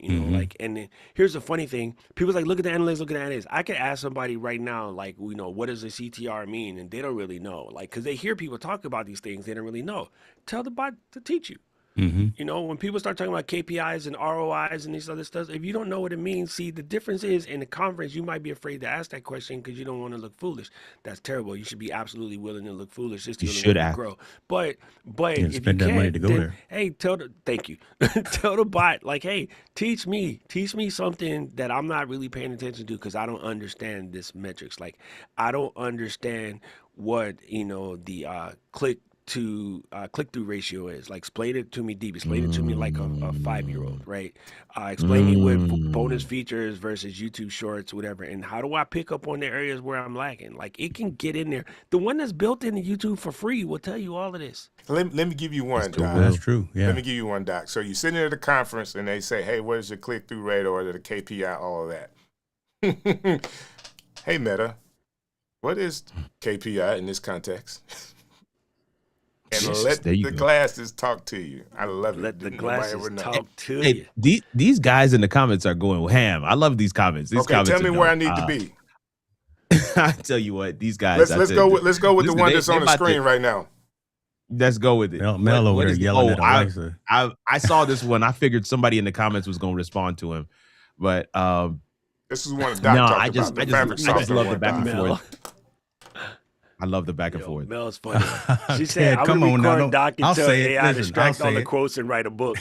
And then here's the funny thing: people's like, look at the analytics, look at the analytics. I could ask somebody right now, like, what does a CTR mean, and they don't really know, like, because they hear people talk about these things, they don't really know. Tell the bot to teach you. When people start talking about KPIs and ROIs and these other stuff, if you don't know what it means, see, the difference is in the conference, you might be afraid to ask that question because you don't want to look foolish. That's terrible. You should be absolutely willing to look foolish. Just you should ask. Grow. But if spend you that money to go there. Hey, thank you. Tell the bot, like, hey, teach me something that I'm not really paying attention to because I don't understand this metrics. Like, I don't understand what, the click-through ratio is. Like, explain it to me deep. Explain it to me like a 5-year-old, right? Explain me what bonus features versus YouTube Shorts, whatever. And how do I pick up on the areas where I'm lacking? Like, it can get in there. The one that's built into YouTube for free will tell you all of this. Let me give you one, Doc. That's true. Yeah. Let me give you one, Doc. So you're sitting at a conference and they say, hey, what is your click-through rate or the KPI, all of that? Hey, Meta, what is KPI in this context? And let the glasses talk to you. I love it. Let the glasses talk to you. These guys in the comments are going ham. I love these comments. These comments tell me where I need to be. I tell you what, these guys. Let's go with the one that's on the screen right now. Let's go with it. Mel over there yelling at Alexa. I saw this one. I figured somebody in the comments was going to respond to him, but this is one Doc talked I just love the back and forth. I love the back and forth. Mel's funny. She said, "I'm gonna record Doc and tell AI to extract all the quotes and write a book."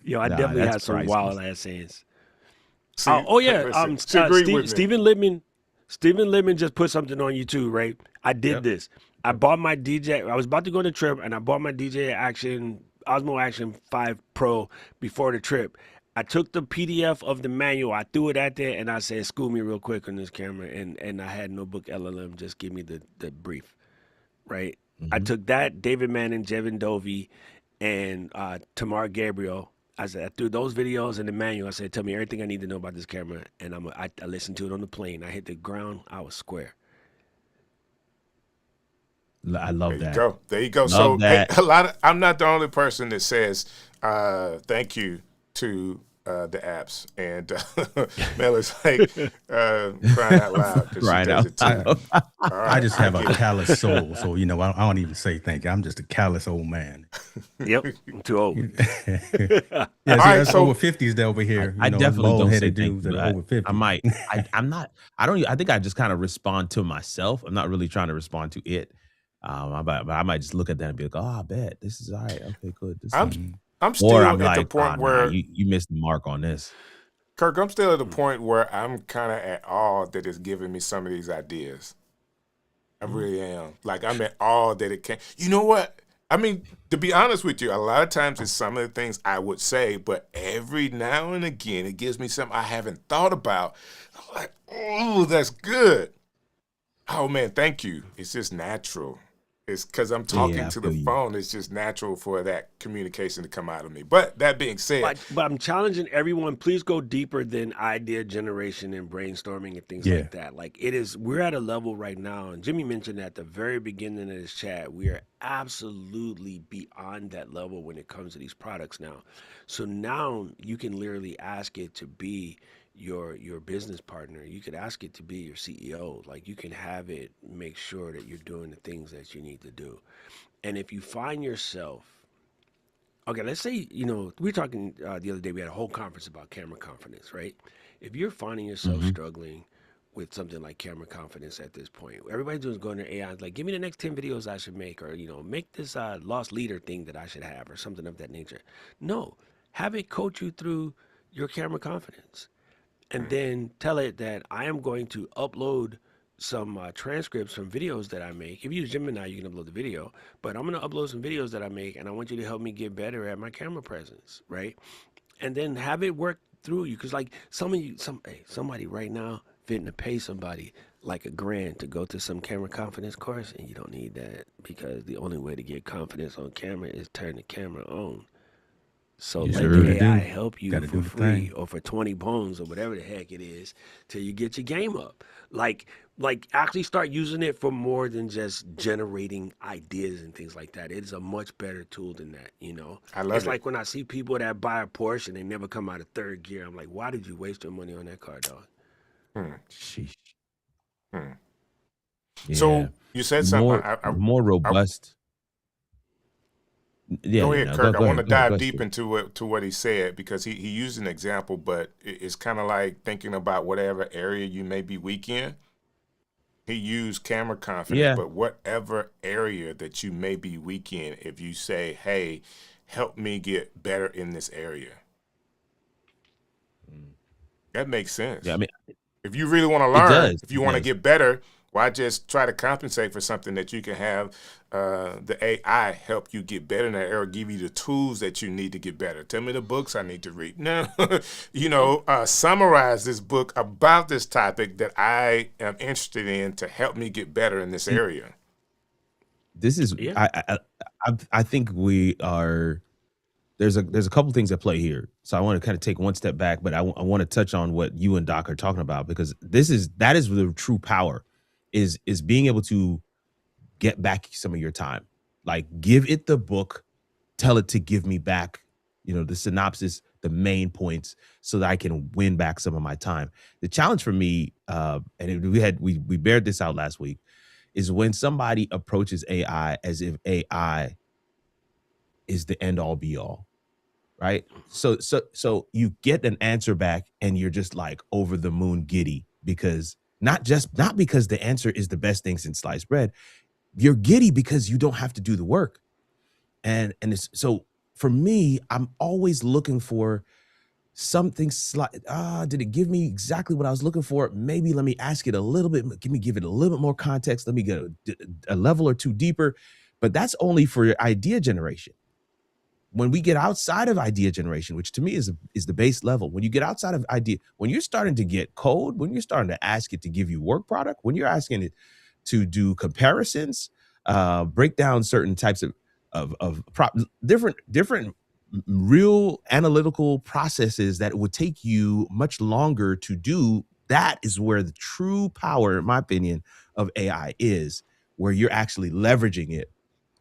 Yo, I Nah, definitely that's had some priceless. wild ass sayings. See, Oh yeah, listen, she agreed with me. Stephen Lippman just put something on YouTube, right? I did Yep. this. I bought my DJ. I was about to go on the trip, and I bought my DJ Action Osmo Action 5 Pro before the trip. I took the PDF of the manual, I threw it out there, and I said, "School me real quick on this camera." And I had Notebook LLM just give me the brief, right? I Mhm. took that, David Manning, Jevin Dovey, and Tamar Gabriel. I said, I threw those videos in the manual. I said, tell me everything I need to know about this camera. And I listened to it on the plane. I hit the ground. I was square. I There love you that. go. There you go. Love So hey, that. I'm not the only person that says thank you to the apps, and Mel is like crying out loud because she Crying does out it too. loud. All I right, just I have a get it. callous soul, so I don't even say thank you. I'm just a callous old man. Yep, I'm too old. Yeah, All see, right, us over so 50s that over here, I us definitely bald don't say headed thank dudes you. that are over 50. I might. I'm not. I don't. I think I just kind of respond to myself. I'm not really trying to respond to it. But I might just look at that and be like, "Oh, I bet this is all right. Okay, good." This I'm is, I'm or still I'm at the like, "Oh, point nah, where you missed the mark on this." Kirk, I'm still at the point where I'm kind of at awe that it's giving me some of these ideas. I really am. Like I'm at awe that it can. You know what? I mean, to be honest with you, a lot of times it's some of the things I would say, but every now and again it gives me something I haven't thought about. I'm like, oh, that's good. Oh man, thank you. It's just natural. It's because I'm talking Yeah, I to the feel you. phone. It's just natural for that communication to come out of me. But that being said, But I'm challenging everyone. Please go deeper than idea generation and brainstorming and things Yeah. like that. Like it is, we're at a level right now, and Jimmy mentioned at the very beginning of this chat, we are absolutely beyond that level when it comes to these products now. So now you can literally ask it to be your business partner. You could ask it to be your CEO. Like you can have it make sure that you're doing the things that you need to do. And if you find yourself, okay, let's say, we were talking the other day, we had a whole conference about camera confidence, right? If you're finding yourself Hmm. struggling with something like camera confidence at this point, everybody's doing is going to AI, like, give me the next 10 videos I should make, or, make this lost leader thing that I should have, or something of that nature. No, have it coach you through your camera confidence, and then tell it that I am going to upload some transcripts from videos that I make. If you use Gemini, you can upload the video, but I'm going to upload some videos that I make, and I want you to help me get better at my camera presence, right? And then have it work through you, because like somebody right now fitting to pay somebody like $1,000 to go to some camera confidence course, and you don't need that, because the only way to get confidence on camera is turn the camera on. So You let sure the AI do. help you Got to for do the free thing. or for 20 bones or whatever the heck it is till you get your game up. Like actually start using it for more than just generating ideas and things like that. It is a much better tool than that. I It's love it. like when I see people that buy a Porsche and they never come out of third gear. I'm like, why did you waste your money on that car, dog? Hmm, Sheesh. hmm. Yeah, So you said something. more I robust. Yeah, Go yeah. ahead, No, Kirk. I go want to ahead. Go ahead. Go dive ahead, deep Steve. to what he said because he used an example, but it's kind of like thinking about whatever area you may be weak in. He used camera confidence, Yeah. but whatever area that you may be weak in, if you say, "Hey, help me get better in this area," that makes Yeah. I sense. mean, If you really want to it learn, does. if you It want to does. get better, why just try to compensate for something that you can have the AI help you get better in that area, give you the tools that you need to get better. Tell me the books I need to read. No, summarize this book about this topic that I am interested in to help me get better in this See, area. this is Yeah. I think we are there's a couple things at play here. So I want to kind of take one step back, but I want to touch on what you and Doc are talking about, because that is the true power is being able to get back some of your time. Like, give it the book, tell it to give me back, the synopsis, the main points, so that I can win back some of my time. The challenge for me, we bared this out last week, is when somebody approaches AI as if AI is the end all be all, right? So you get an answer back and you're just like over the moon giddy, because not because the answer is the best thing since sliced bread. You're giddy because you don't have to do the work. And it's so for me, I'm always looking for something did it give me exactly what I was looking for? Maybe let me ask it a little bit, give it a little bit more context. Let me get a level or two deeper. But that's only for idea generation. When we get outside of idea generation, which to me is the base level, when you get outside of idea, when you're starting to get code, when you're starting to ask it to give you work product, when you're asking it to do comparisons, break down certain types of different real analytical processes that would take you much longer to do, that is where the true power, in my opinion, of AI is, where you're actually leveraging it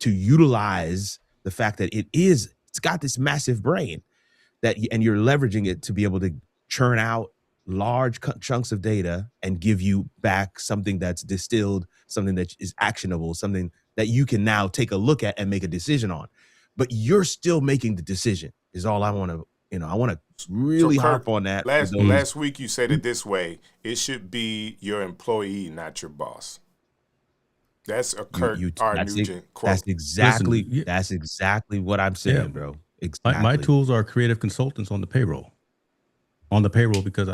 to utilize the fact that it's got this massive brain and you're leveraging it to be able to churn out large chunks of data and give you back something that's distilled, something that is actionable, something that you can now take a look at and make a decision on. But you're still making the decision is all I want to, I want to really harp on that. Last week you said it this way: it should be your employee, not your boss. That's a Kurt R. Nugent quote. That's exactly what I'm saying, bro. Exactly. My tools are creative consultants on the payroll. Because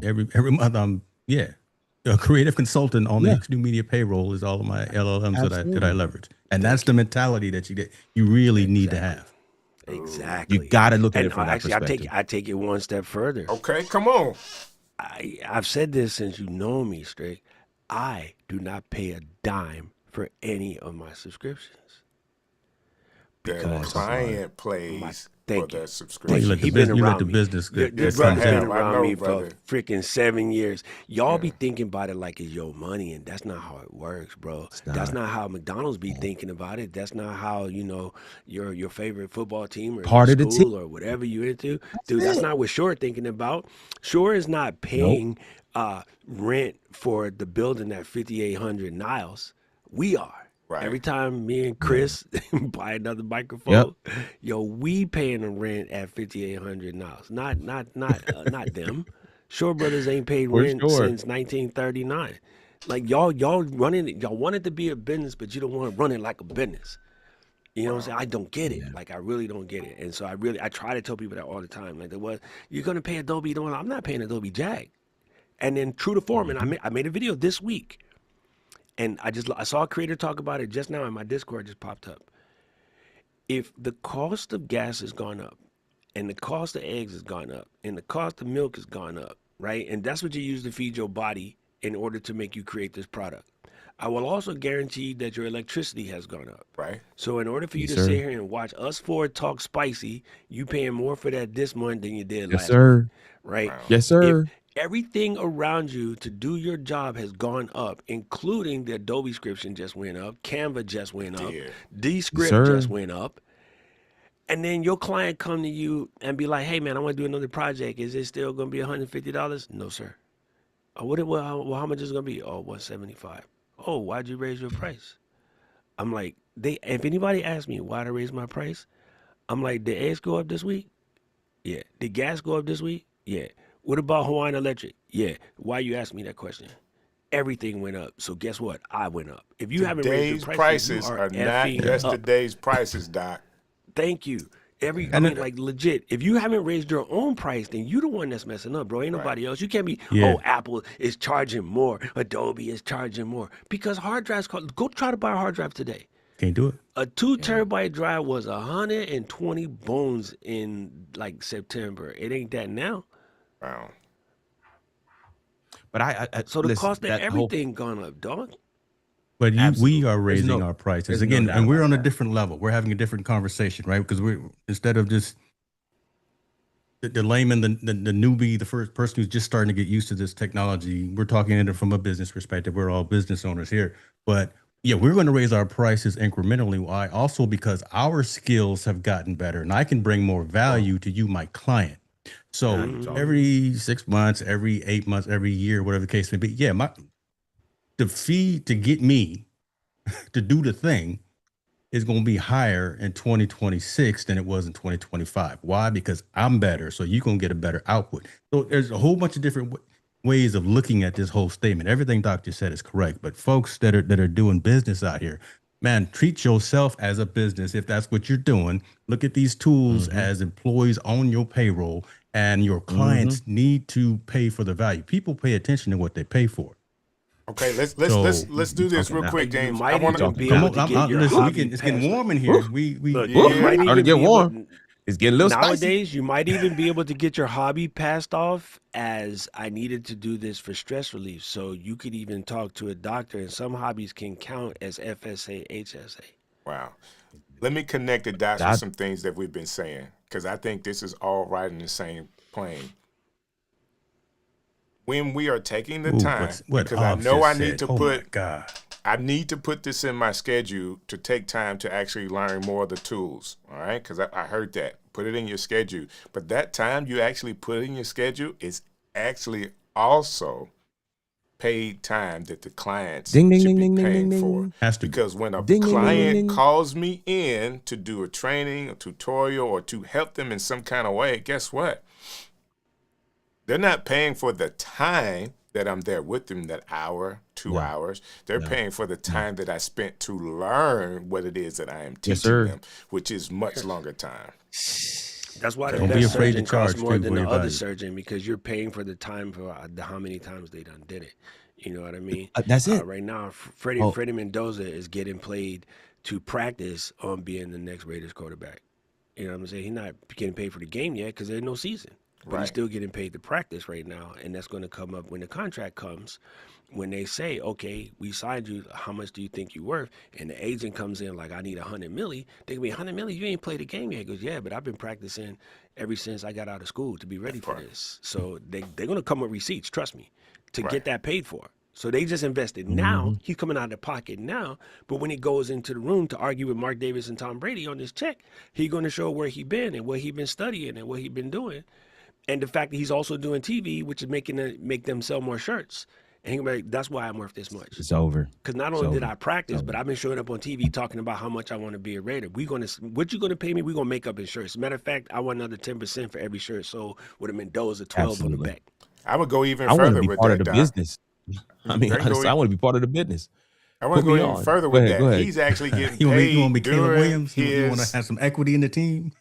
every month a creative consultant on the new media payroll is all of my LLMs that I leverage, and that's the mentality that you really need to have. Exactly. You got to look at it from that perspective. I take it one step further. Okay, come on. I've said this since you know me, Strick. I do not pay a dime for any of my subscriptions. The client plays for the subscription. You let the business You've been around me for freaking 7 years. Y'all be thinking about it like it's your money, and that's not how it works, bro. That's not how McDonald's be thinking about it. That's not how, your favorite football team or part of the school or whatever you're into. Dude, that's not what Shore thinking about. Shore is not paying rent for the building at 5800 Niles. We are. Right. Every time me and Chris buy another microphone, we paying the rent at 5800 Niles. Not them. Shore Brothers ain't paid rent since 1939. Like y'all running it. Y'all want it to be a business, but you don't want to run it like a business. You know what I'm saying? I don't get it. Like I really don't get it. And so I try to tell people that all the time. Like you're gonna pay Adobe. I'm not paying Adobe Jack. And then true to form, and I made a video this week. And I saw a creator talk about it just now, and my Discord just popped up. If the cost of gas has gone up, and the cost of eggs has gone up, and the cost of milk has gone up, right? And that's what you use to feed your body in order to make you create this product. I will also guarantee that your electricity has gone up. Right. So in order for you to sit here and watch us four talk spicy, you paying more for that this month than you did last month. Right? Wow. Yes, sir. Everything around you to do your job has gone up, including the Adobe subscription just went up, Canva just went up, Descript just went up. And then your client come to you and be like, hey, man, I want to do another project. Is it still going to be $150? No, sir. How much is it going to be? Oh, $175. Oh, why'd you raise your price? I'm like, if anybody asks me why I raise my price, I'm like, did eggs go up this week? Yeah. Did gas go up this week? Yeah. What about Hawaiian Electric? Yeah. Why you ask me that question? Everything went up. So guess what? I went up. If you haven't raised your prices, are not yesterday's prices, Doc. Thank you. Legit, if you haven't raised your own price, then you the one that's messing up, bro. Ain't nobody else. You can't be, Apple is charging more, Adobe is charging more. Because hard drives, go try to buy a hard drive today. Can't do it. A 2 terabyte drive was 120 bones in like September. It ain't that now. Wow. But so the cost of everything gone up, dog. But we are raising our prices again, and we're on a different level. We're having a different conversation, right? Because instead of just the layman, the newbie, the first person who's just starting to get used to this technology, we're talking it from a business perspective. We're all business owners here, but we're going to raise our prices incrementally. Why? Also because our skills have gotten better, and I can bring more value to you, my client. So every 6 months, every 8 months, every year, whatever the case may be, the fee to get me to do the thing is going to be higher in 2026 than it was in 2025. Why? Because I'm better. So you're going to get a better output. So there's a whole bunch of different ways of looking at this whole statement. Everything Doc just said is correct. But folks that are doing business out here, man, treat yourself as a business if that's what you're doing. Look at these tools as employees on your payroll, and your clients need to pay for the value. People pay attention to what they pay for. Okay, let's So do this real quick, You James. I might want even to be come able on, to get your listen. hobby It's getting passed. warm in here. We Look, Yeah. you might Starting to even get be warm. able, It's getting a little spicy. nowadays, you might even be able to get your hobby passed off as I needed to do this for stress relief. So you could even talk to a doctor, and some hobbies can count as FSA, HSA. Wow. Let me connect the dots with That- some things that we've been saying, because I think this is all right in the same plane. When we are taking the time, what because I Hobbs know just I need said. to Oh my put God. I need to put this in my schedule to take time to actually learn more of the tools, all right? Because I heard that. Put it in your schedule. But that time you actually put in your schedule is actually also paid time that the clients Ding, ding, should ding, be ding, ding, paying ding, for. ding. Has to be. Because when a Ding, ding, ding, client ding, ding. calls me in to do a training, a tutorial, or to help them in some kind of way, guess what? They're not paying for the time that I'm there with them, that hour, 2 hours. They're paying for the time that I spent to learn what it is that I am teaching sir. them, which is much longer time. That's why the Don't be best afraid to surgeon costs charge, more too, than for the your other value. surgeon, because you're paying for the time for how many times they done did it. You know what I mean? That's it. Right now, Oh. Freddie Mendoza is getting played to practice on being the next Raiders quarterback. You know what I'm saying? He's not getting paid for the game yet because there's no season. But Right. he's still getting paid to practice right now, and that's going to come up when the contract comes. When they say, okay, we signed you, how much do you think you're worth? And the agent comes in like, I need 100 milli. They can be 100 milli, you ain't played the game yet. He goes, yeah, but I've been practicing ever since I got out of school to be ready for this. So they're going to come with receipts, trust me, to get that paid for. So they just invested now. He's coming out of the pocket now. But when he goes into the room to argue with Mark Davis and Tom Brady on this check, he's going to show where he been and what he been studying and what he been doing. And the fact that he's also doing TV, which is make them sell more shirts. And he's like, that's why I'm worth this much. It's over. Because not only did I practice, but I've been showing up on TV talking about how much I want to be a Raider. What you gonna pay me? We're gonna make up in shirts. As a matter of fact, I want another 10% for every shirt sold with a Mendoza 12 on the Absolutely. back. I would go even I want further to be with part that, of the Doc. business. I mean, I can go honestly, I want to be part of the business. I want to Put go me even on. further Go with ahead, that. go ahead. He's actually getting You want paid to be Caleb during Williams? You want to his have some equity in the team?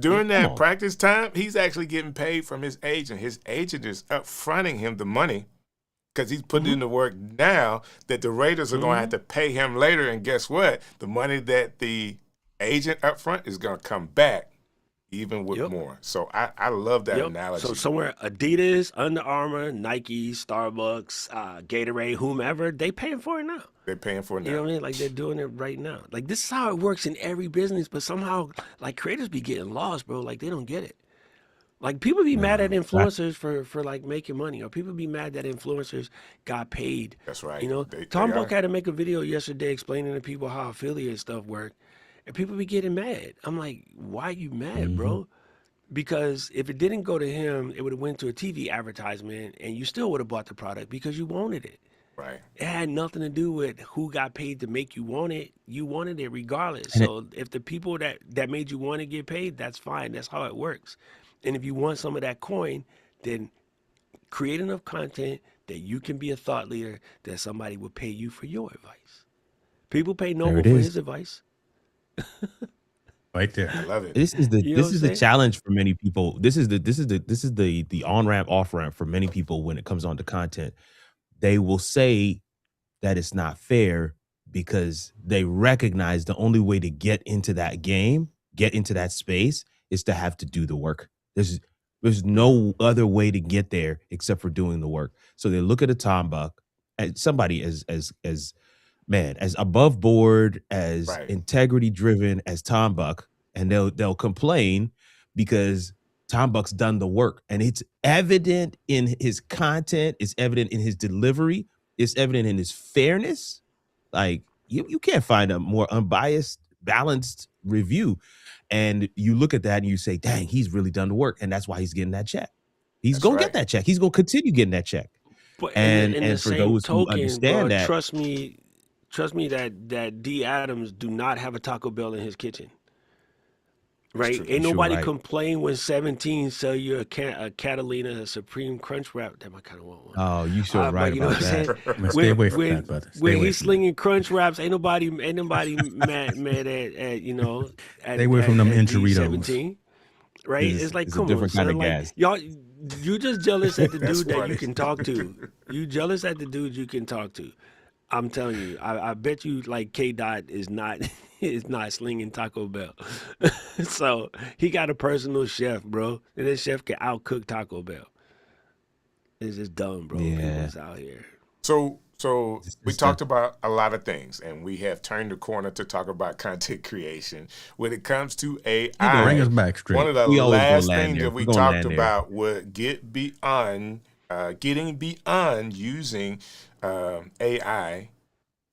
during Come that on. practice time. He's actually getting paid from his agent. His agent is up fronting him the money because he's putting in the work now that the Raiders are going to have to pay him later. And guess what? The money that the agent up front is going to come back even with more. So I love that analogy. So somewhere Adidas, Under Armour, Nike, Starbucks, Gatorade, whomever, they paying for it now. They're paying for it now. You know what I mean? Like they're doing it right now. Like this is how it works in every business, but somehow like creators be getting lost, bro. Like they don't get it. Like people be mad at influencers for like making money, or people be mad that influencers got paid. That's right. You know, Tom Buck had to make a video yesterday explaining to people how affiliate stuff work, and people be getting mad. I'm like, why are you mad, bro? Because if it didn't go to him, it would have went to a TV advertisement, and you still would have bought the product because you wanted it. Right. It had nothing to do with who got paid to make you want it. You wanted it regardless. And So if the people that made you want to get paid, that's fine. That's how it works. And if you want some of that coin, then create enough content that you can be a thought leader that somebody will pay you for your advice. People pay Noble it for is. his advice. Right there. I love it. This is the You know this what is I'm the saying? challenge for many people. This is the on ramp, off ramp for many people when it comes on to content. They will say that it's not fair because they recognize the only way to get into that game, get into that space, is to have to do the work. There's no other way to get there except for doing the work. So they look at a Tom Buck as somebody as above board, as Right. integrity driven as Tom Buck, and they'll complain because Tom Buck's done the work, and it's evident in his content, it's evident in his delivery, it's evident in his fairness. Like you can't find a more unbiased, balanced review. And you look at that and you say, dang, he's really done the work. And that's why he's getting that check. He's That's gonna right. get that check. He's gonna continue getting that check. But And in the for same those who token, understand bro, that, trust me that D. Adams do not have a Taco Bell in his kitchen. Right? true. Ain't Sure, nobody right. complain when 17 sell you a Catalina a Supreme Crunch Wrap. Damn, I kind of want one. Oh, you sure right But you know about what I'm that. saying? Man, stay away from that, brother. Stay When away he's from that. slinging Crunch Wraps, ain't nobody mad at you know Stay away from them at the Enchiritos. 17. Right? It's like, It's a come on, different kind son. of Like gas. y'all, you just jealous at the That's dude that you funny. can talk to. You jealous at the dude you can talk to. I'm telling you, I bet you like K Dot is not is not slinging Taco Bell. So he got a personal chef, bro, and this chef can outcook Taco Bell. It's just dumb, bro. People Yeah. is out here. So It's we the- talked about a lot of things, and we have turned the corner to talk about content creation. When it comes to AI, Bring us back, Strick. one of the We always gonna last land things there. that we We're gonna talked land there. about would getting beyond using AI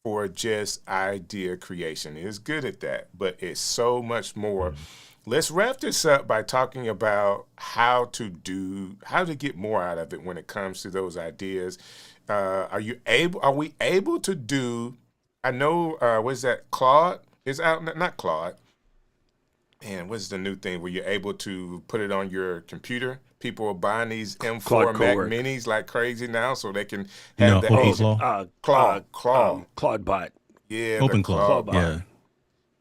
for just idea creation. It's good at that, but it's so much more. Let's wrap this up by talking about how to get more out of it when it comes to those ideas. Are we able to do, I know, what's that, Claude is out, not Claude. And what's the new thing where you're able to put it on your computer? People are buying these M4 Claude Mac Cowork. Minis like crazy now, so they can You know, have the Open agent. Claw? Claude. Yeah, Open the Claw. Claude bot. Yeah.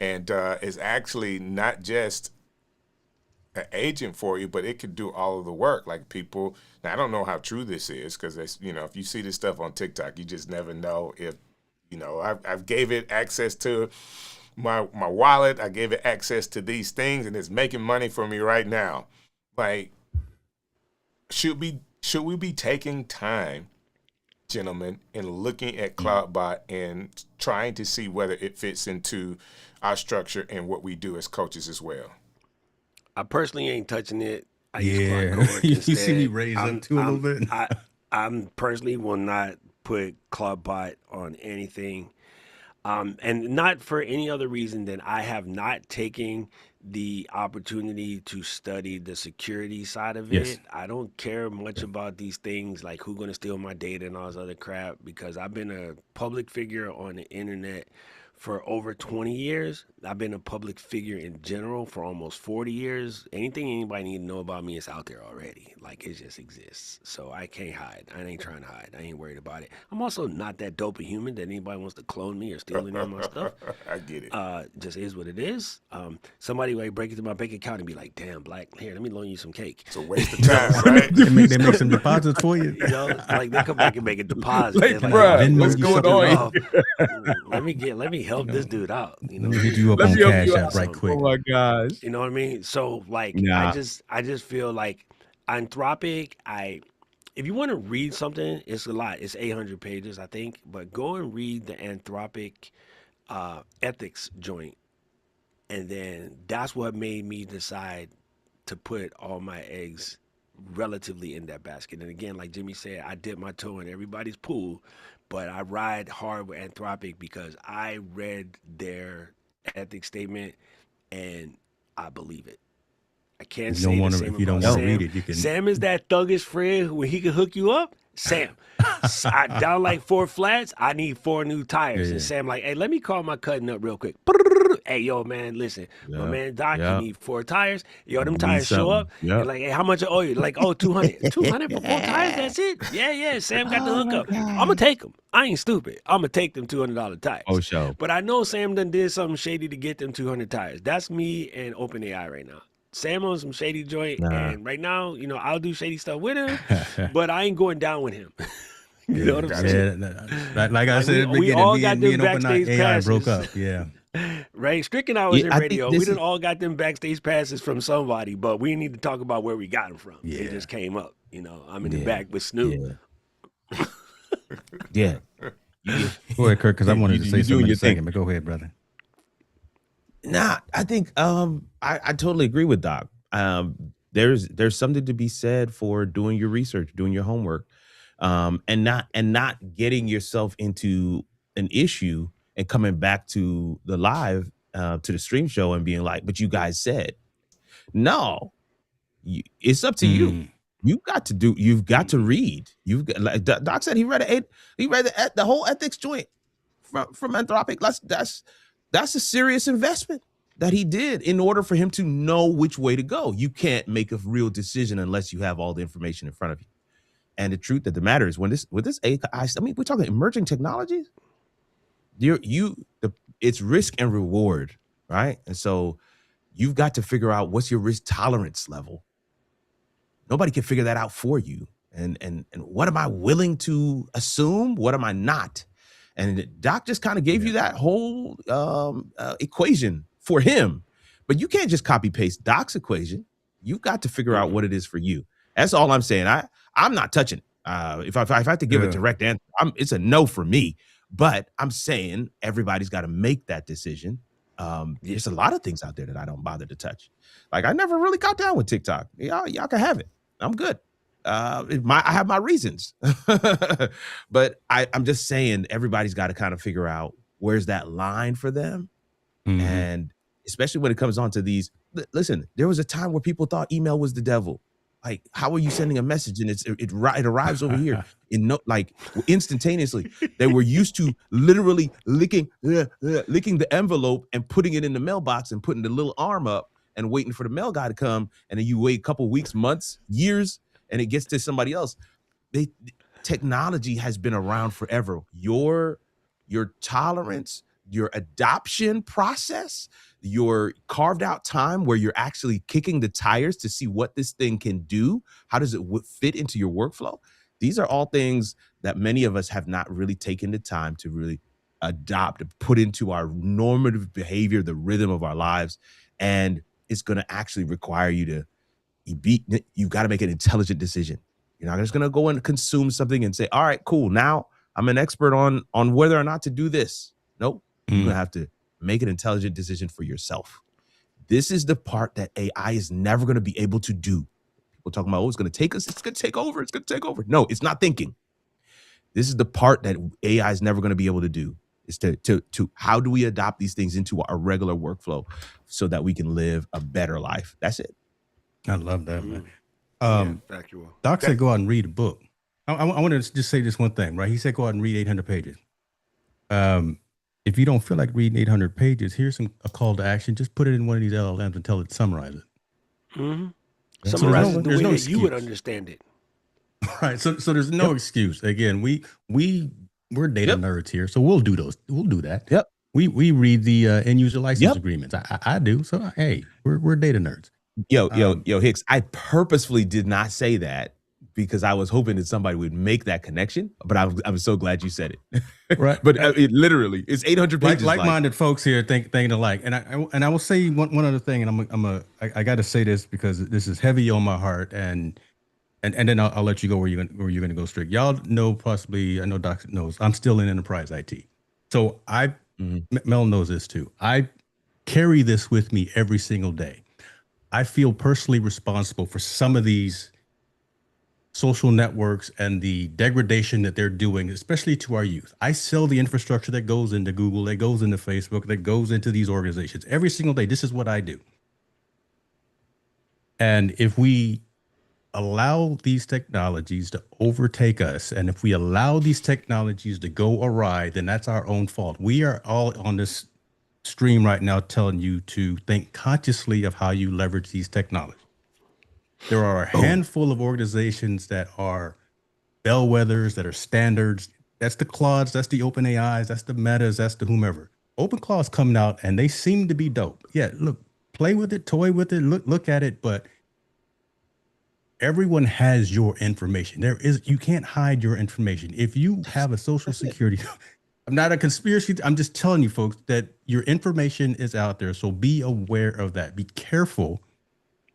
And it's actually not just an agent for you, but it could do all of the work. Like people, now I don't know how true this is because if you see this stuff on TikTok, you just never know if, I've gave it access to my wallet, I gave it access to these things, and it's making money for me right now. Like, should we be taking time, gentlemen, and looking at CloudBot and trying to see whether it fits into our structure and what we do as coaches as well? I personally ain't touching it. I use Yeah. Claude Cowork You instead. see me raise up too a little bit? I'm personally will not put CloudBot on anything. And not for any other reason than I have not taken the opportunity to study the security side of Yes. it. I don't care much about these things like who's going to steal my data and all this other crap because I've been a public figure on the internet for over 20 years. I've been a public figure in general for almost 40 years. Anything anybody need to know about me is out there already. Like it just exists. So I can't hide. I ain't trying to hide. I ain't worried about it. I'm also not that dope a human that anybody wants to clone me or steal any of my stuff. I get it. Just is what it is. Somebody might break into my bank account and be like, damn, Black, here, let me loan you some cake. It's a waste of time, right? They make some deposits for you. You know, like they come back and make a deposit. Like, They're bruh, Venmo what's you going something on? Let me help this dude out. You know, Let me hit you up Let on me help Cash you App out. right quick. Oh my gosh. you know what I mean? So like, Nah. I just feel like Anthropic. If you want to read something, it's a lot. It's 800 pages, I think. But go and read the Anthropic ethics joint, and then that's what made me decide to put all my eggs relatively in that basket. And again, like Jimmy said, I dip my toe in everybody's pool, but I ride hard with Anthropic because I read their ethics statement and I believe it. I can't If you say don't the wanna- same if you don't about wanna Sam. read it, you can- Sam is that thuggish friend who he can hook you up. Sam, I down like 4 flats. I need 4 new tires. Yeah. And Sam like, hey, let me call my cutting up real quick. Hey, yo, man, listen, my Yeah. man Doc, Yeah. you need 4 tires. Yo, them Need tires show up. something. Yeah. And like, hey, how much I owe you? Like, oh, 200. 200 for 4 tires? That's it? Yeah. Sam got the hookup. I'm going to take them. I ain't stupid. I'm going to take them $200 tires. Oh, sure. But I know Sam done did something shady to get them 200 tires. That's me and OpenAI right now. Sam on some shady joint, Nah. and right now, I'll do shady stuff with him, but I ain't going down with him. You know what I'm saying? Yeah, like I said at the we all beginning, got me them and Open backstage AI broke passes. up. Yeah. Right? Strick and I was Yeah, in I think radio. We this done is- all got them backstage passes from somebody, but we need to talk about where we got them from. Yeah. It just came up. I'm in the Yeah. back with Snoop. Yeah. Go ahead, Kirk, because I wanted to You say doing something in your a second, but go ahead, brother. Nah, I think I totally agree with Doc. There's something to be said for doing your research, doing your homework, and not getting yourself into an issue and coming back to the live to the stream show and being like, "But you guys said no." It's up to you. You've got to read. You've got, like Doc said, he read the whole ethics joint from Anthropic. That's a serious investment. that he did in order for him to know which way to go. You can't make a real decision unless you have all the information in front of you. And the truth of the matter is, with this AI, I mean, we're talking emerging technologies. It's risk and reward, right? And so you've got to figure out what's your risk tolerance level. Nobody can figure that out for you. And what am I willing to assume? What am I not? And Doc just kind of gave you that whole equation for him. But you can't just copy paste Doc's equation. You've got to figure out what it is for you. That's all I'm saying. I'm not touching it. If I have to give a direct answer, it's a no for me. But I'm saying everybody's got to make that decision. There's a lot of things out there that I don't bother to touch. Like, I never really got down with TikTok. Y'all can have it. I'm good. I have my reasons. But I'm just saying everybody's got to kind of figure out where's that line for them. Mm-hmm. And especially when it comes on to these, listen, there was a time where people thought email was the devil. Like, how are you sending a message and it arrives over here instantaneously? They were used to literally licking the envelope and putting it in the mailbox and putting the little arm up and waiting for the mail guy to come. And then you wait a couple weeks, months, years, and it gets to somebody else. Technology has been around forever. Your tolerance, your adoption process, your carved out time where you're actually kicking the tires to see what this thing can do. How does it fit into your workflow? These are all things that many of us have not really taken the time to really adopt, put into our normative behavior, the rhythm of our lives. And it's going to actually require you you've got to make an intelligent decision. You're not just going to go and consume something and say, all right, cool, now I'm an expert on whether or not to do this. Nope. You're going to have to make an intelligent decision for yourself. This is the part that AI is never going to be able to do. People talking about, it's going to take us, it's going to take over, it's going to take over. No, it's not thinking. This is the part that AI is never going to be able to do, is to how do we adopt these things into our regular workflow so that we can live a better life? That's it. I love that, man. Factual. Doc said go out and read a book. I want to just say this one thing, right? He said go out and read 800 pages. If you don't feel like reading 800 pages, here's a call to action. Just put it in one of these LLMs and tell it to summarize it. Mm-hmm. Summarize it the way that you would understand it. Right. So there's no excuse. Again, we're data nerds here, so we'll do those. We'll do that. Yep. We read the end user license agreements. I do. So hey, we're data nerds. Yo, Hicks, I purposefully did not say that because I was hoping that somebody would make that connection, but I'm so glad you said it. Right. But it literally, it's 800 pages. Like-minded folks here thinking alike. And I will say one other thing, and I got to say this because this is heavy on my heart, and then I'll let you go where you're going to go, Strick. Y'all know, possibly, I know Doc knows, I'm still in enterprise IT. So Mel knows this too. I carry this with me every single day. I feel personally responsible for some of these social networks and the degradation that they're doing, especially to our youth. I sell the infrastructure that goes into Google, that goes into Facebook, that goes into these organizations every single day. This is what I do. And if we allow these technologies to overtake us, and if we allow these technologies to go awry, then that's our own fault. We are all on this stream right now telling you to think consciously of how you leverage these technologies. There are a handful of organizations that are bellwethers, that are standards. That's the Claudes, that's the OpenAIs, that's the Metas, that's the whomever. OpenClaude's coming out and they seem to be dope. Yeah, look, play with it, toy with it, look at it, but everyone has your information. You can't hide your information. If you have a social security, I'm not a conspiracy. I'm just telling you folks that your information is out there. So be aware of that. Be careful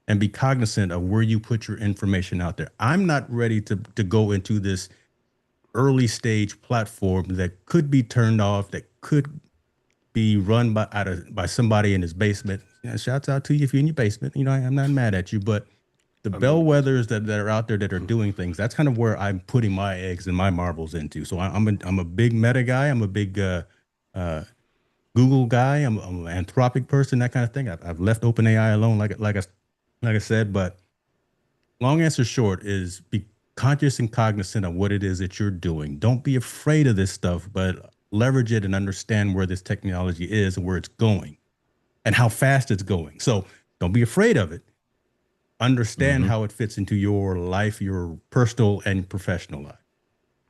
and be cognizant of where you put your information out there. I'm not ready to go into this early stage platform that could be turned off, that could be run by somebody in his basement. Shouts out to you if you're in your basement. I'm not mad at you, but the bellwethers that are out there that are doing things, that's kind of where I'm putting my eggs and my marbles into. So I'm a big Meta guy. I'm a big Google guy. I'm an Anthropic person, that kind of thing. I've left OpenAI alone, like I said, but long answer short is be conscious and cognizant of what it is that you're doing. Don't be afraid of this stuff, but leverage it and understand where this technology is and where it's going. and how fast it's going. So don't be afraid of it. Understand how it fits into your life, your personal and professional life.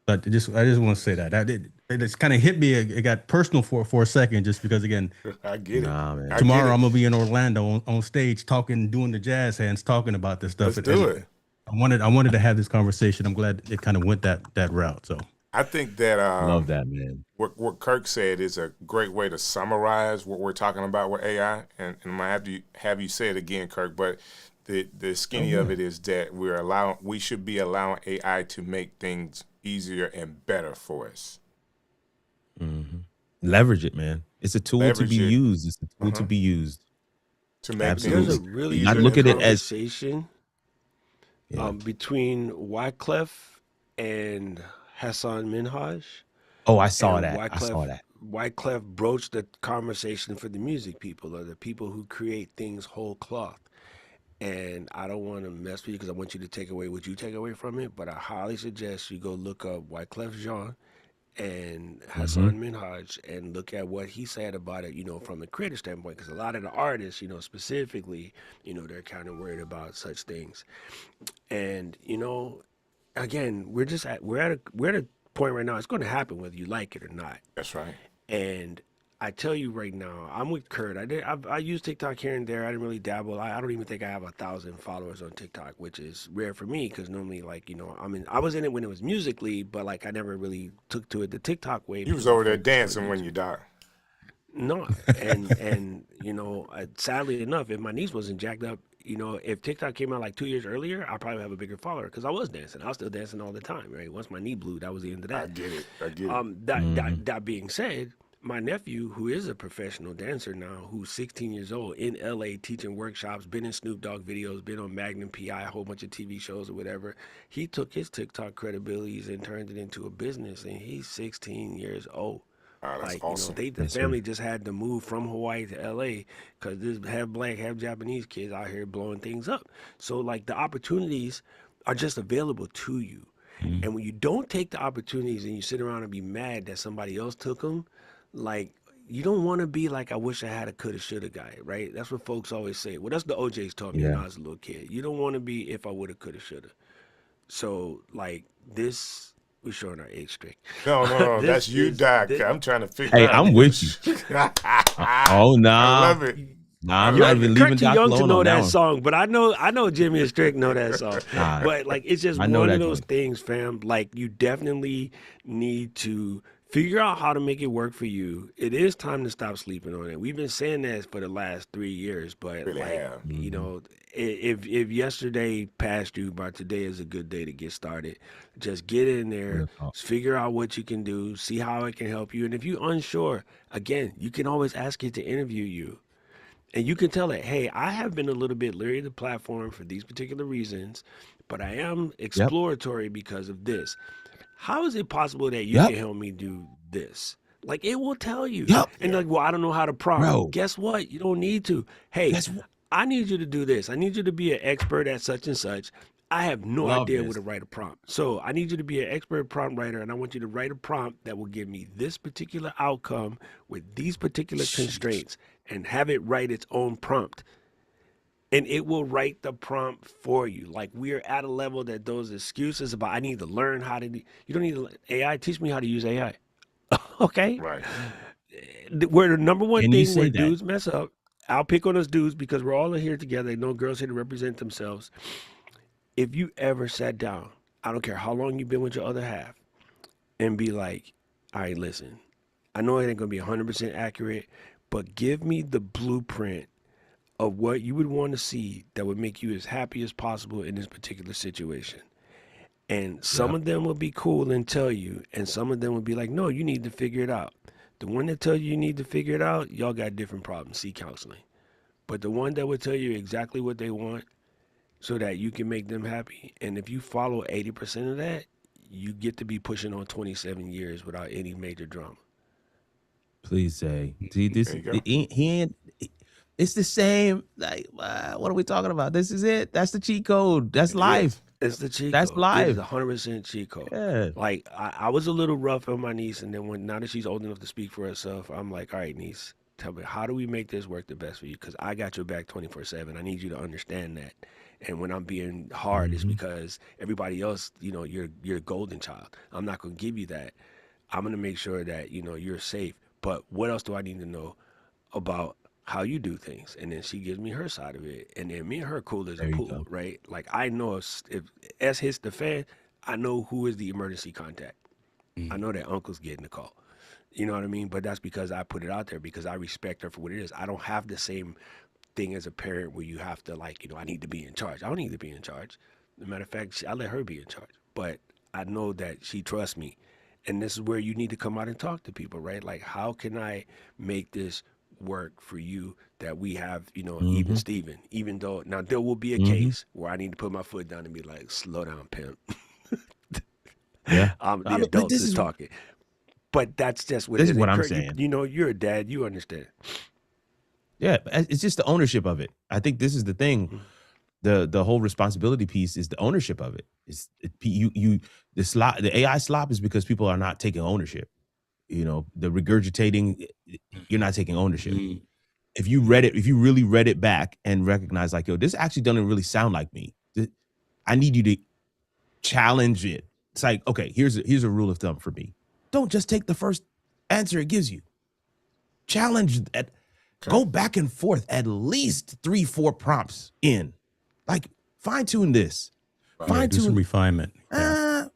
But I just want to say that it just kind of hit me. It got personal for a second, just because, again, I get it. Man. Tomorrow I'm gonna be in Orlando on stage talking, doing the jazz hands, talking about this stuff. Let's do it. I wanted to have this conversation. I'm glad it kind of went that route. So I think that love that, man. What Kirk said is a great way to summarize what we're talking about with AI, and I'm gonna have you say it again, Kirk. But the skinny of it is that we should be allowing AI to make things easier and better for us. Leverage it, man. It's a tool to be used. It's a tool to be used. To make There's a really not look at it as conversation between Wyclef and Hassan Minhaj. Oh, I saw that. I saw that. Wyclef broached the conversation for the music people, or the people who create things whole cloth. And I don't want to mess with you because I want you to take away what you take away from it, but I highly suggest you go look up Wyclef Jean and Hassan Minhaj and look at what he said about it, from the creative standpoint, because a lot of the artists, specifically, they're kind of worried about such things. And, again, we're at a point right now, it's going to happen whether you like it or not. That's right. And I tell you right now, I'm with Kurt. I use TikTok here and there. I didn't really dabble. I don't even think I have 1,000 followers on TikTok, which is rare for me because normally, I was in it when it was Musical.ly, but I never really took to it the TikTok way. You was over there dancing when you died. No, and sadly enough, if my niece wasn't jacked up, if TikTok came out 2 years earlier, I'd probably have a bigger follower because I was dancing. I was still dancing all the time, right? Once my knee blew, that was the end of that. I get it. That being said, my nephew, who is a professional dancer now, who's 16 years old, in LA teaching workshops, been in Snoop Dogg videos, been on Magnum PI, a whole bunch of TV shows or whatever. He took his TikTok credibilities and turned it into a business, and he's 16 years old. Oh, that's awesome. The family just had to move from Hawaii to LA because there's half black, half Japanese kids out here blowing things up. So the opportunities are just available to you. And when you don't take the opportunities and you sit around and be mad that somebody else took them, you don't want to be I wish I had a coulda, shoulda guy, right? That's what folks always say. Well, that's the OJs taught me when I was a little kid. You don't want to be if I woulda, coulda, shoulda. So, this, we're showing our age, Strick. No, that's you, Doc. I'm trying to figure out. Hey, I'm with you. Oh, nah. I love it. Nah, I'm not even leaving Doc alone. Too young to know that song, but I know Jimmy and Strick know that song. But it's just one of those things, fam. You definitely need to figure out how to make it work for you. It is time to stop sleeping on it. We've been saying that for the last 3 years, but really if yesterday passed you, but today is a good day to get started. Just get in there, figure out what you can do, see how it can help you. And if you're unsure, again, you can always ask it to interview you. And you can tell it, hey, I have been a little bit leery of the platform for these particular reasons, but I am exploratory because of this. How is it possible that you can help me do this? It will tell you. And well, I don't know how to prompt. Bro. Guess what? You don't need to. Hey, I need you to do this. I need you to be an expert at such and such. I have no idea what to write a prompt. So I need you to be an expert prompt writer, and I want you to write a prompt that will give me this particular outcome with these particular constraints, and have it write its own prompt. And it will write the prompt for you. We're at a level that those excuses about I need to learn how to you don't need to AI. Teach me how to use AI. Okay? Right. Where the number one thing where dudes mess up, I'll pick on us dudes because we're all here together. No girls here to represent themselves. If you ever sat down, I don't care how long you've been with your other half, and be like, all right, listen, I know it ain't going to be 100% accurate, but give me the blueprint of what you would want to see that would make you as happy as possible in this particular situation. And some of them will be cool and tell you, and some of them will be like, no, you need to figure it out. The one that tells you need to figure it out, y'all got different problems, see counseling. But the one that will tell you exactly what they want so that you can make them happy, and if you follow 80% of that, you get to be pushing on 27 years without any major drama. Please say. See, this it's the same. What are we talking about? This is it. That's the cheat code. That's life. It's the cheat code. That's life. It's 100% cheat code. Yeah. I was a little rough on my niece, and then now that she's old enough to speak for herself, I'm like, all right, niece, tell me, how do we make this work the best for you? Because I got your back 24/7. I need you to understand that. And when I'm being hard, it's because everybody else, you're a golden child. I'm not going to give you that. I'm going to make sure that, you're safe. But what else do I need to know about how you do things? And then she gives me her side of it. And then me and her cool as a There you pool, go. right? Like, I know if S hits the fan, I know who is the emergency contact. I know that uncle's getting the call. You know what I mean? But that's because I put it out there, because I respect her for what it is. I don't have the same thing as a parent where you have to, like, I need to be in charge. I don't need to be in charge. As a matter of fact, I let her be in charge. But I know that she trusts me. And this is where you need to come out and talk to people, right? Like, how can I make this work for you that we have, even Steven, even though now there will be a case where I need to put my foot down and be like, slow down, pimp. Yeah. The adult is talking. But that's just what it This is. is what And I'm Kurt, saying. you're a dad. You understand. Yeah, it's just the ownership of it. I think this is the thing. The whole responsibility piece is the ownership of it. The AI slop is because people are not taking ownership. The regurgitating, you're not taking ownership. If you really read it back and recognize, like, yo, this actually doesn't really sound like me. I need you to challenge it. It's like, okay, here's a rule of thumb for me. Don't just take the first answer it gives you. Challenge that. Okay. Go back and forth at least 3-4 prompts in. Like, fine tune this. Do some refinement. Those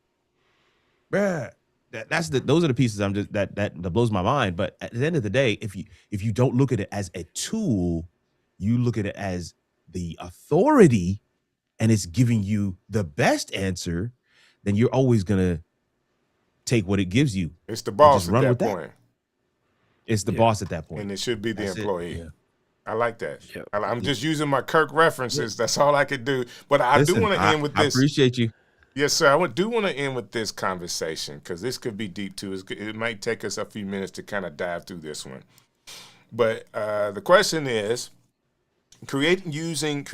are the pieces I'm just that blows my mind. But at the end of the day, if you don't look at it as a tool, you look at it as the authority, and it's giving you the best answer, then you're always gonna take what it gives you. It's the boss at that point. It's the boss at that point. And it should be the employee. Yeah. I like that. Yep. I'm just using my Kirk references. That's all I could do. But I do want to end with this. I appreciate you. Yes, sir. I do want to end with this conversation, because this could be deep too. It might take us a few minutes to kind of dive through this one. But the question is, creating using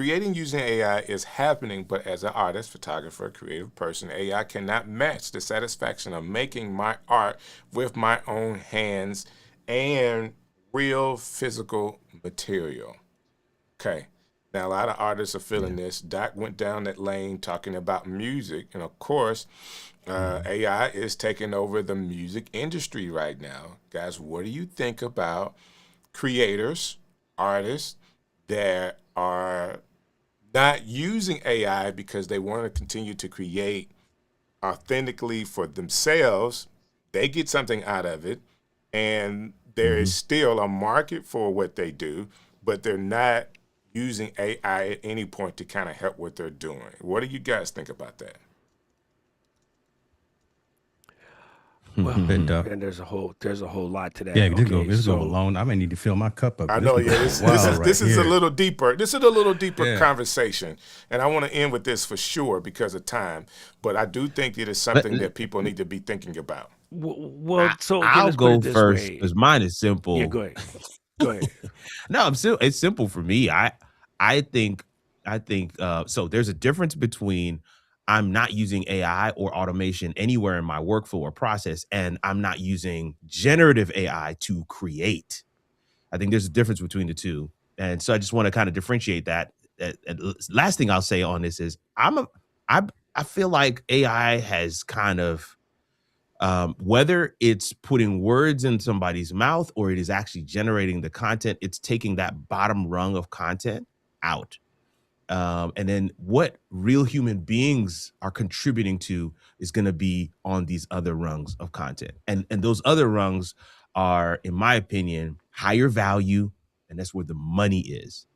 AI is happening, but as an artist, photographer, creative person, AI cannot match the satisfaction of making my art with my own hands and real physical material. Okay. Now, a lot of artists are feeling this. Doc went down that lane talking about music. And of course, AI is taking over the music industry right now. Guys, what do you think about creators, artists that are not using AI because they want to continue to create authentically for themselves? They get something out of it, and there is still a market for what they do, but they're not using AI at any point to kind of help what they're doing. What do you guys think about that? Well, and there's a whole lot to that. Yeah, this go alone. I may need to fill my cup up. I know. Yeah, this is a little deeper. This is a little deeper conversation, and I want to end with this for sure because of time. But I do think it is something that people need to be thinking about. Well, so I'll go first because mine is simple. Yeah, go ahead. Go ahead. No, it's simple for me. I think so. There's a difference between I'm not using AI or automation anywhere in my workflow or process, and I'm not using generative AI to create. I think there's a difference between the two, and so I just want to kind of differentiate that. Last thing I'll say on this is I feel like AI has kind of whether it's putting words in somebody's mouth or it is actually generating the content, it's taking that bottom rung of content out. And then what real human beings are contributing to is going to be on these other rungs of content. And those other rungs are, in my opinion, higher value. And that's where the money is,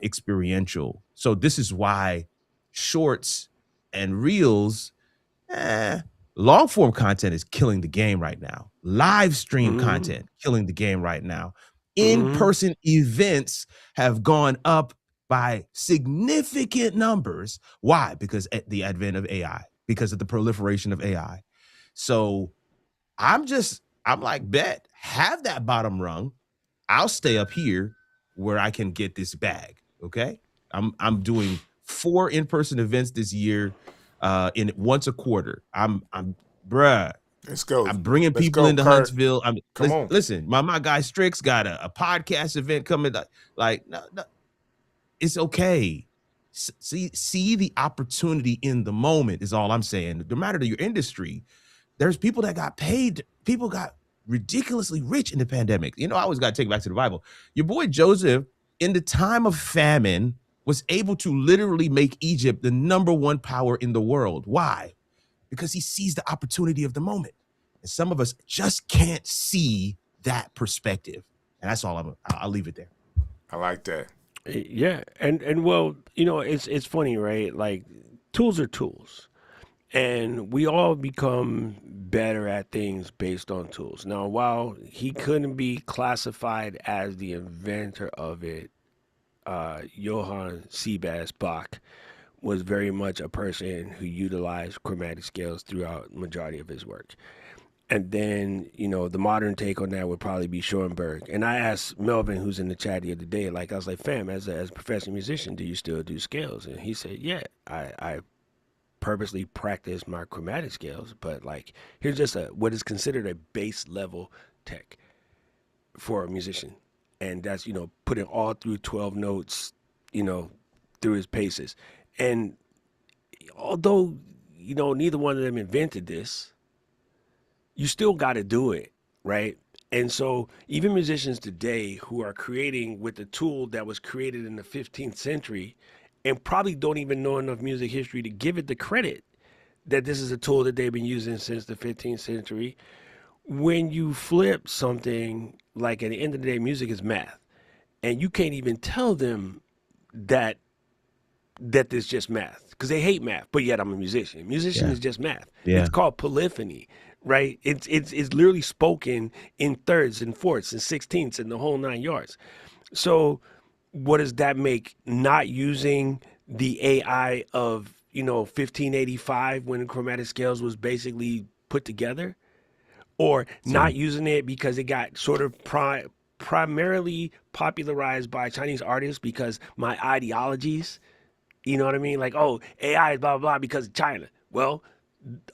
experiential. So this is why shorts and reels, long form content is killing the game right now. Live stream content killing the game right now. In-person events have gone up by significant numbers. Why? Because at the advent of AI, because of the proliferation of AI. So I'm like, bet, have that bottom rung. I'll stay up here where I can get this bag. Okay. I'm doing 4 in-person events this year, in once a quarter. Bruh. Let's go. I'm bringing Let's people go, into Kurt. Huntsville. Come on. Listen, my guy Strick's got a podcast event coming. Like, no, it's okay. See the opportunity in the moment is all I'm saying. No matter your industry, there's people that got paid. People got ridiculously rich in the pandemic. You know, I always got to take it back to the Bible. Your boy Joseph, in the time of famine, was able to literally make Egypt the #1 power in the world. Why? Because he sees the opportunity of the moment. And some of us just can't see that perspective. And that's all I'll leave it there. I like that. Yeah, and well, you know, it's funny, right? Like tools are tools, and we all become better at things based on tools. Now, while he couldn't be classified as the inventor of it, Johann Sebastian Bach was very much a person who utilized chromatic scales throughout the majority of his work. And then, you know, the modern take on that would probably be Schoenberg. And I asked Melvin, who's in the chat the other day, like, I was like, fam, as a professional musician, do you still do scales? And he said, yeah, I purposely practice my chromatic scales, but like, here's just what is considered a base level tech for a musician. And that's, you know, putting all through 12 notes, you know, through his paces. And although, you know, neither one of them invented this, you still got to do it, right? And so even musicians today who are creating with a tool that was created in the 15th century and probably don't even know enough music history to give it the credit that this is a tool that they've been using since the 15th century. When you flip something, like at the end of the day, music is math. And you can't even tell them that this just math, because they hate math, but yet I'm a musician. Musician is just math. Yeah. It's called polyphony, right? It's literally spoken in thirds and fourths and sixteenths and the whole 9 yards. So what does that make? Not using the AI of, you know, 1585 when chromatic scales was basically put together, or not using it because it got sort of primarily popularized by Chinese artists because my ideologies, you know what I mean? Like, oh, AI is blah, blah, blah because of China. Well,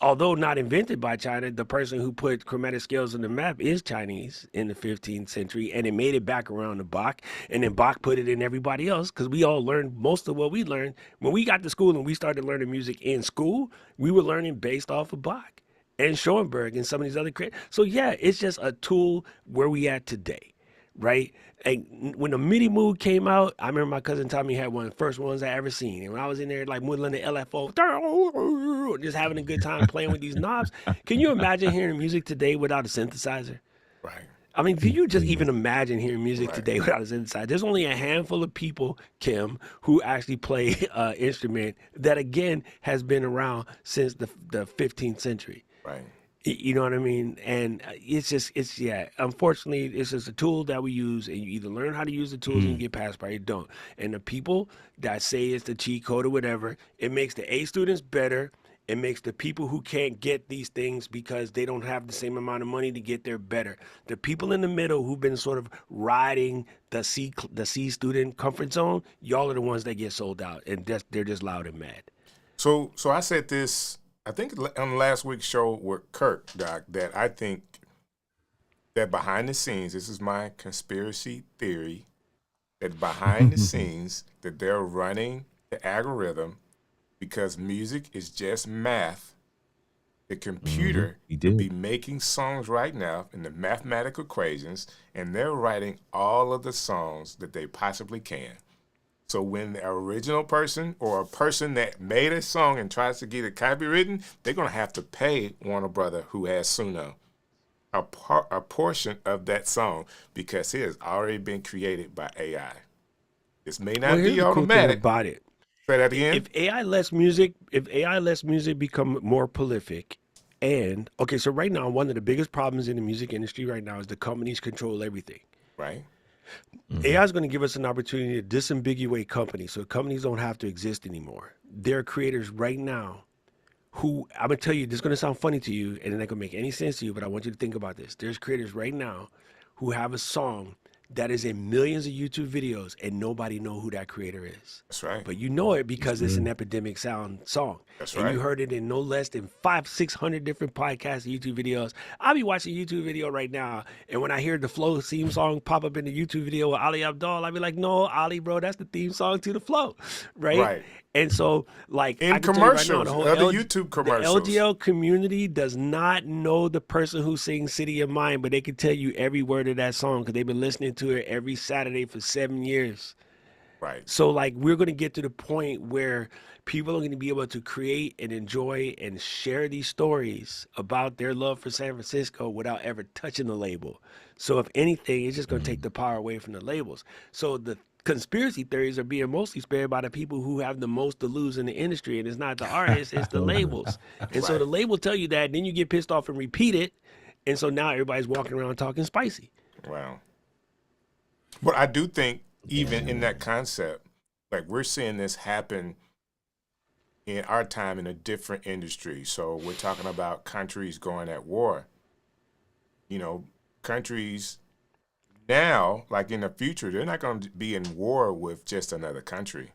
although not invented by China, the person who put chromatic scales on the map is Chinese in the 15th century, and it made it back around to Bach, and then Bach put it in everybody else, because we all learned most of what we learned. When we got to school and we started learning music in school, we were learning based off of Bach and Schoenberg and some of these other creators. So yeah, it's just a tool where we at today, right? And when the MIDI mood came out, I remember my cousin Tommy had one of the first ones I ever seen. And when I was in there like modeling the LFO, just having a good time playing with these knobs. Can you imagine hearing music today without a synthesizer? Right. I mean, can you just even imagine hearing music today without a synthesizer? There's only a handful of people, Kim, who actually play an instrument that, again, has been around since the 15th century. Right. You know what I mean? And unfortunately, it's just a tool that we use, and you either learn how to use the tools and you get passed by, or you don't. And the people that say it's the cheat code or whatever, it makes the A students better. It makes the people who can't get these things because they don't have the same amount of money to get there better. The people in the middle who've been sort of riding the C student comfort zone, y'all are the ones that get sold out, and they're just loud and mad. So I said this, I think on last week's show with Kirk, Doc, that I think that behind the scenes, this is my conspiracy theory, that behind the scenes that they're running the algorithm because music is just math. The computer could be making songs right now in the mathematical equations, and they're writing all of the songs that they possibly can. So when the original person or a person that made a song and tries to get it copywritten, they're going to have to pay Warner Brother, who has Suno, a portion of that song because it has already been created by AI. This may not be automatic. Cool about it. Say that again. If AI lets music become more prolific, and okay, so right now one of the biggest problems in the music industry right now is the companies control everything. Right. AI is going to give us an opportunity to disambiguate companies, so companies don't have to exist anymore. There are creators right now who, I'm going to tell you, this is going to sound funny to you, and it's not going to make any sense to you, but I want you to think about this. There's creators right now who have a song that is in millions of YouTube videos and nobody know who that creator is. That's right. But you know it because it's an epidemic sound song. That's and right. You heard it in no less than 500-600 different podcasts and YouTube videos. I'll be watching a YouTube video right now, and when I hear the Flow theme song pop up in the YouTube video with Ali Abdaal, I'll be like, no, Ali, bro, that's the theme song to the Flow, right? Right. And so, like, in commercials, other YouTube commercials, the LGL community does not know the person who sings City of Mine, but they can tell you every word of that song because they've been listening to it every Saturday for 7 years. Right. So, like, we're going to get to the point where people are going to be able to create and enjoy and share these stories about their love for San Francisco without ever touching the label. So, if anything, it's just going to take the power away from the labels. So, the conspiracy theories are being mostly spared by the people who have the most to lose in the industry, and it's not the artists, it's the labels. And so the label tell you that, and then you get pissed off and repeat it, and so now everybody's walking around talking spicy. Wow. But I do think even in that concept, like we're seeing this happen in our time in a different industry. So we're talking about countries going at war. You know, countries now, like in the future, they're not going to be in war with just another country.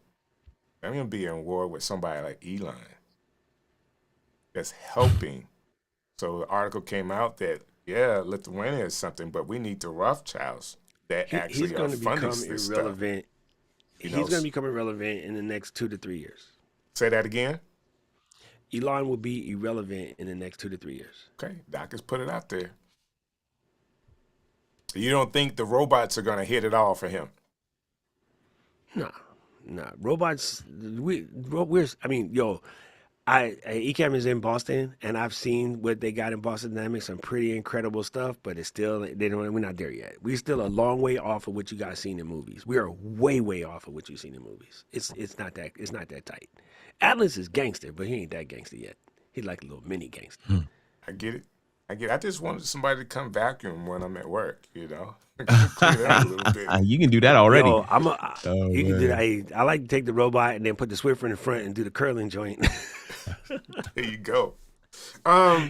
They're going to be in war with somebody like Elon that's helping. So the article came out that, yeah, Lithuania is something, but we need the Rothschilds that actually are funding this stuff. He's going to become irrelevant in the next 2 to 3 years. Say that again? Elon will be irrelevant in the next 2 to 3 years. Okay, Doc has put it out there. You don't think the robots are going to hit it all for him? Nah. Robots, Ecamm is in Boston, and I've seen what they got in Boston Dynamics, some pretty incredible stuff, but it's still, we're not there yet. We're still a long way off of what you guys seen in movies. We are way, way off of what you've seen in movies. It's not that tight. Atlas is gangster, but he ain't that gangster yet. He's like a little mini gangster. I get it. I just wanted somebody to come vacuum when I'm at work, you know? Clean it up a little bit. You can do that already. Yo, you can do that. I like to take the robot and then put the Swiffer in the front and do the curling joint. There you go.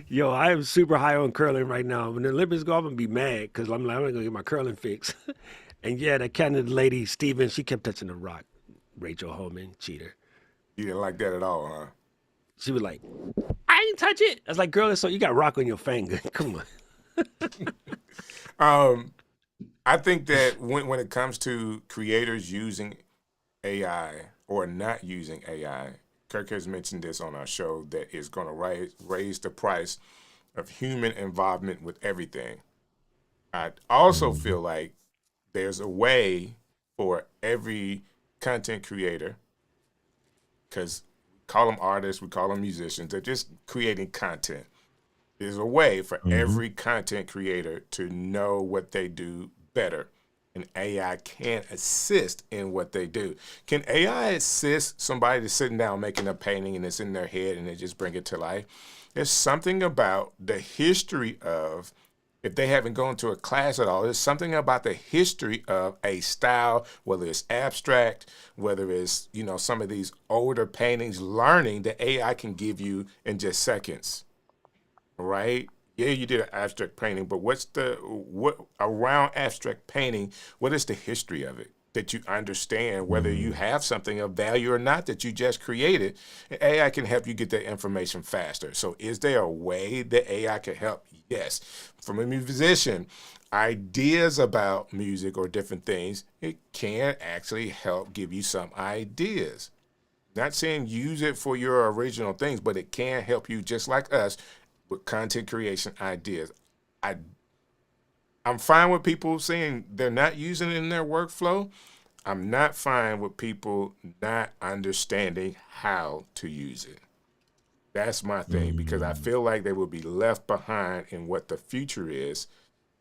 Yo, I am super high on curling right now. When the Olympics go, I'm going to be mad because I'm going to get my curling fix. And yeah, that Canada lady, Steven, she kept touching the rock. Rachel Holman, cheater. You didn't like that at all, huh? She was like, I ain't touch it. I was like, girl, so you got rock on your finger. Come on. I think that when it comes to creators using AI or not using AI, Kirk has mentioned this on our show, that is going to raise the price of human involvement with everything. I also feel like there's a way for every content creator, because call them artists, we call them musicians, they're just creating content. There's a way for every content creator to know what they do better. And AI can assist in what they do. Can AI assist somebody that's sitting down making a painting and it's in their head and they just bring it to life? There's something about the history of, if they haven't gone to a class at all, there's something about the history of a style, whether it's abstract, whether it's, some of these older paintings, learning that AI can give you in just seconds, right? Yeah, you did an abstract painting, but what around abstract painting, what is the history of it? That you understand whether you have something of value or not that you just created. And AI can help you get that information faster. So is there a way that AI can help? Yes. From a musician, ideas about music or different things, it can actually help give you some ideas. Not saying use it for your original things, but it can help you, just like us, with content creation ideas. I'm fine with people saying they're not using it in their workflow. I'm not fine with people not understanding how to use it. That's my thing, because I feel like they will be left behind in what the future is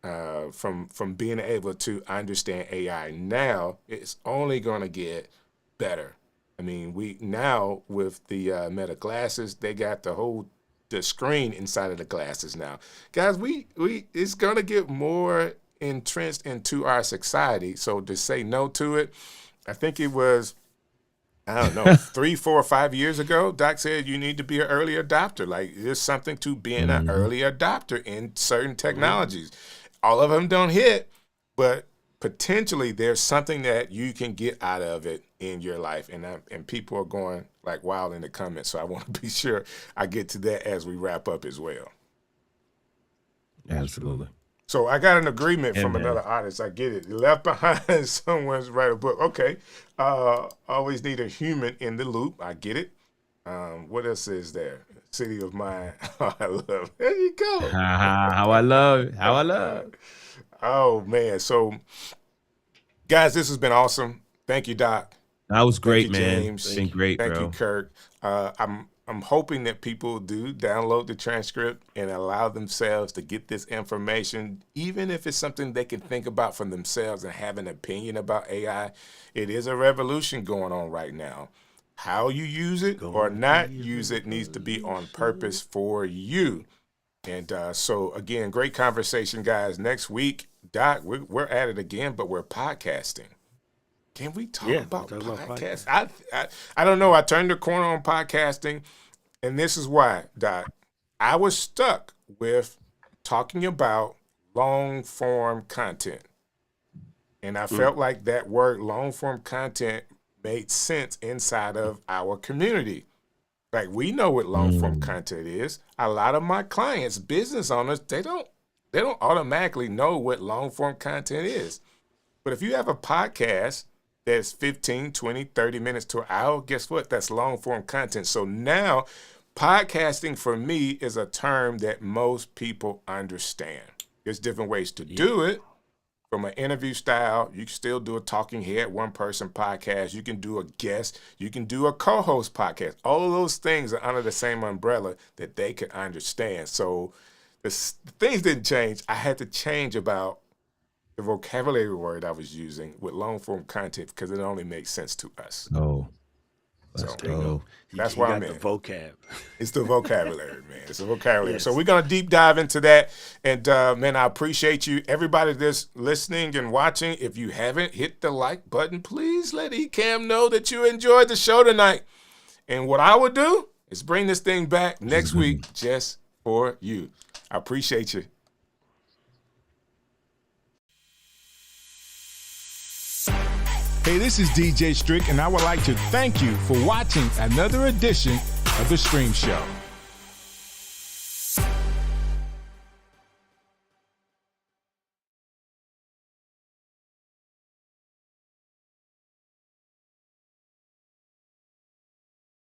from being able to understand AI. Now, it's only going to get better. I mean, we now with the Meta glasses, they got the screen inside of the glasses now. Guys, we it's going to get more entrenched into our society. So to say no to it, I think it was, I don't know, 3, 4, 5 years ago, Doc said you need to be an early adopter. Like, there's something to being an early adopter in certain technologies. All of them don't hit, but potentially there's something that you can get out of it in your life. And people are going like wild in the comments. So I want to be sure I get to that as we wrap up as well. Absolutely. So I got an agreement from another artist. I get it. Left behind, someone's write a book. Okay. Always need a human in the loop. I get it. What else is there? City of Mind. Oh, I love it. There you go. How I love. Oh, man. So, guys, this has been awesome. Thank you, Doc. That was great, you, man. James. It's been great, Thank bro. you, Kirk. I'm hoping that people do download the transcript and allow themselves to get this information, even if it's something they can think about for themselves and have an opinion about AI. It is a revolution going on right now. How you use it or not use it needs to be on purpose for you. And so, again, great conversation, guys. Next week, Doc, we're at it again, but we're podcasting. Can we talk about podcasts? I don't know. I turned the corner on podcasting, and this is why, Doc. I was stuck with talking about long-form content. And I felt like that word long-form content made sense inside of our community. Like, we know what long-form content is. A lot of my clients, business owners, they don't automatically know what long-form content is. But if you have a podcast that's 15, 20, 30 minutes to an hour, guess what? That's long-form content. So now podcasting for me is a term that most people understand. There's different ways to do it. From an interview style, you can still do a talking head, one-person podcast. You can do a guest. You can do a co-host podcast. All of those things are under the same umbrella that they can understand. So the things didn't change. I had to change about the vocabulary word I was using with long-form content because it only makes sense to us. Oh, let's go. That's why I'm in. The vocab. It's the vocabulary, man. It's the vocabulary. Yes. So we're going to deep dive into that. And, man, I appreciate you. Everybody that's listening and watching, if you haven't hit the like button, please let Ecamm know that you enjoyed the show tonight. And what I would do is bring this thing back next week just for you. I appreciate you. Hey, this is DJ Strick, and I would like to thank you for watching another edition of The Stream Show.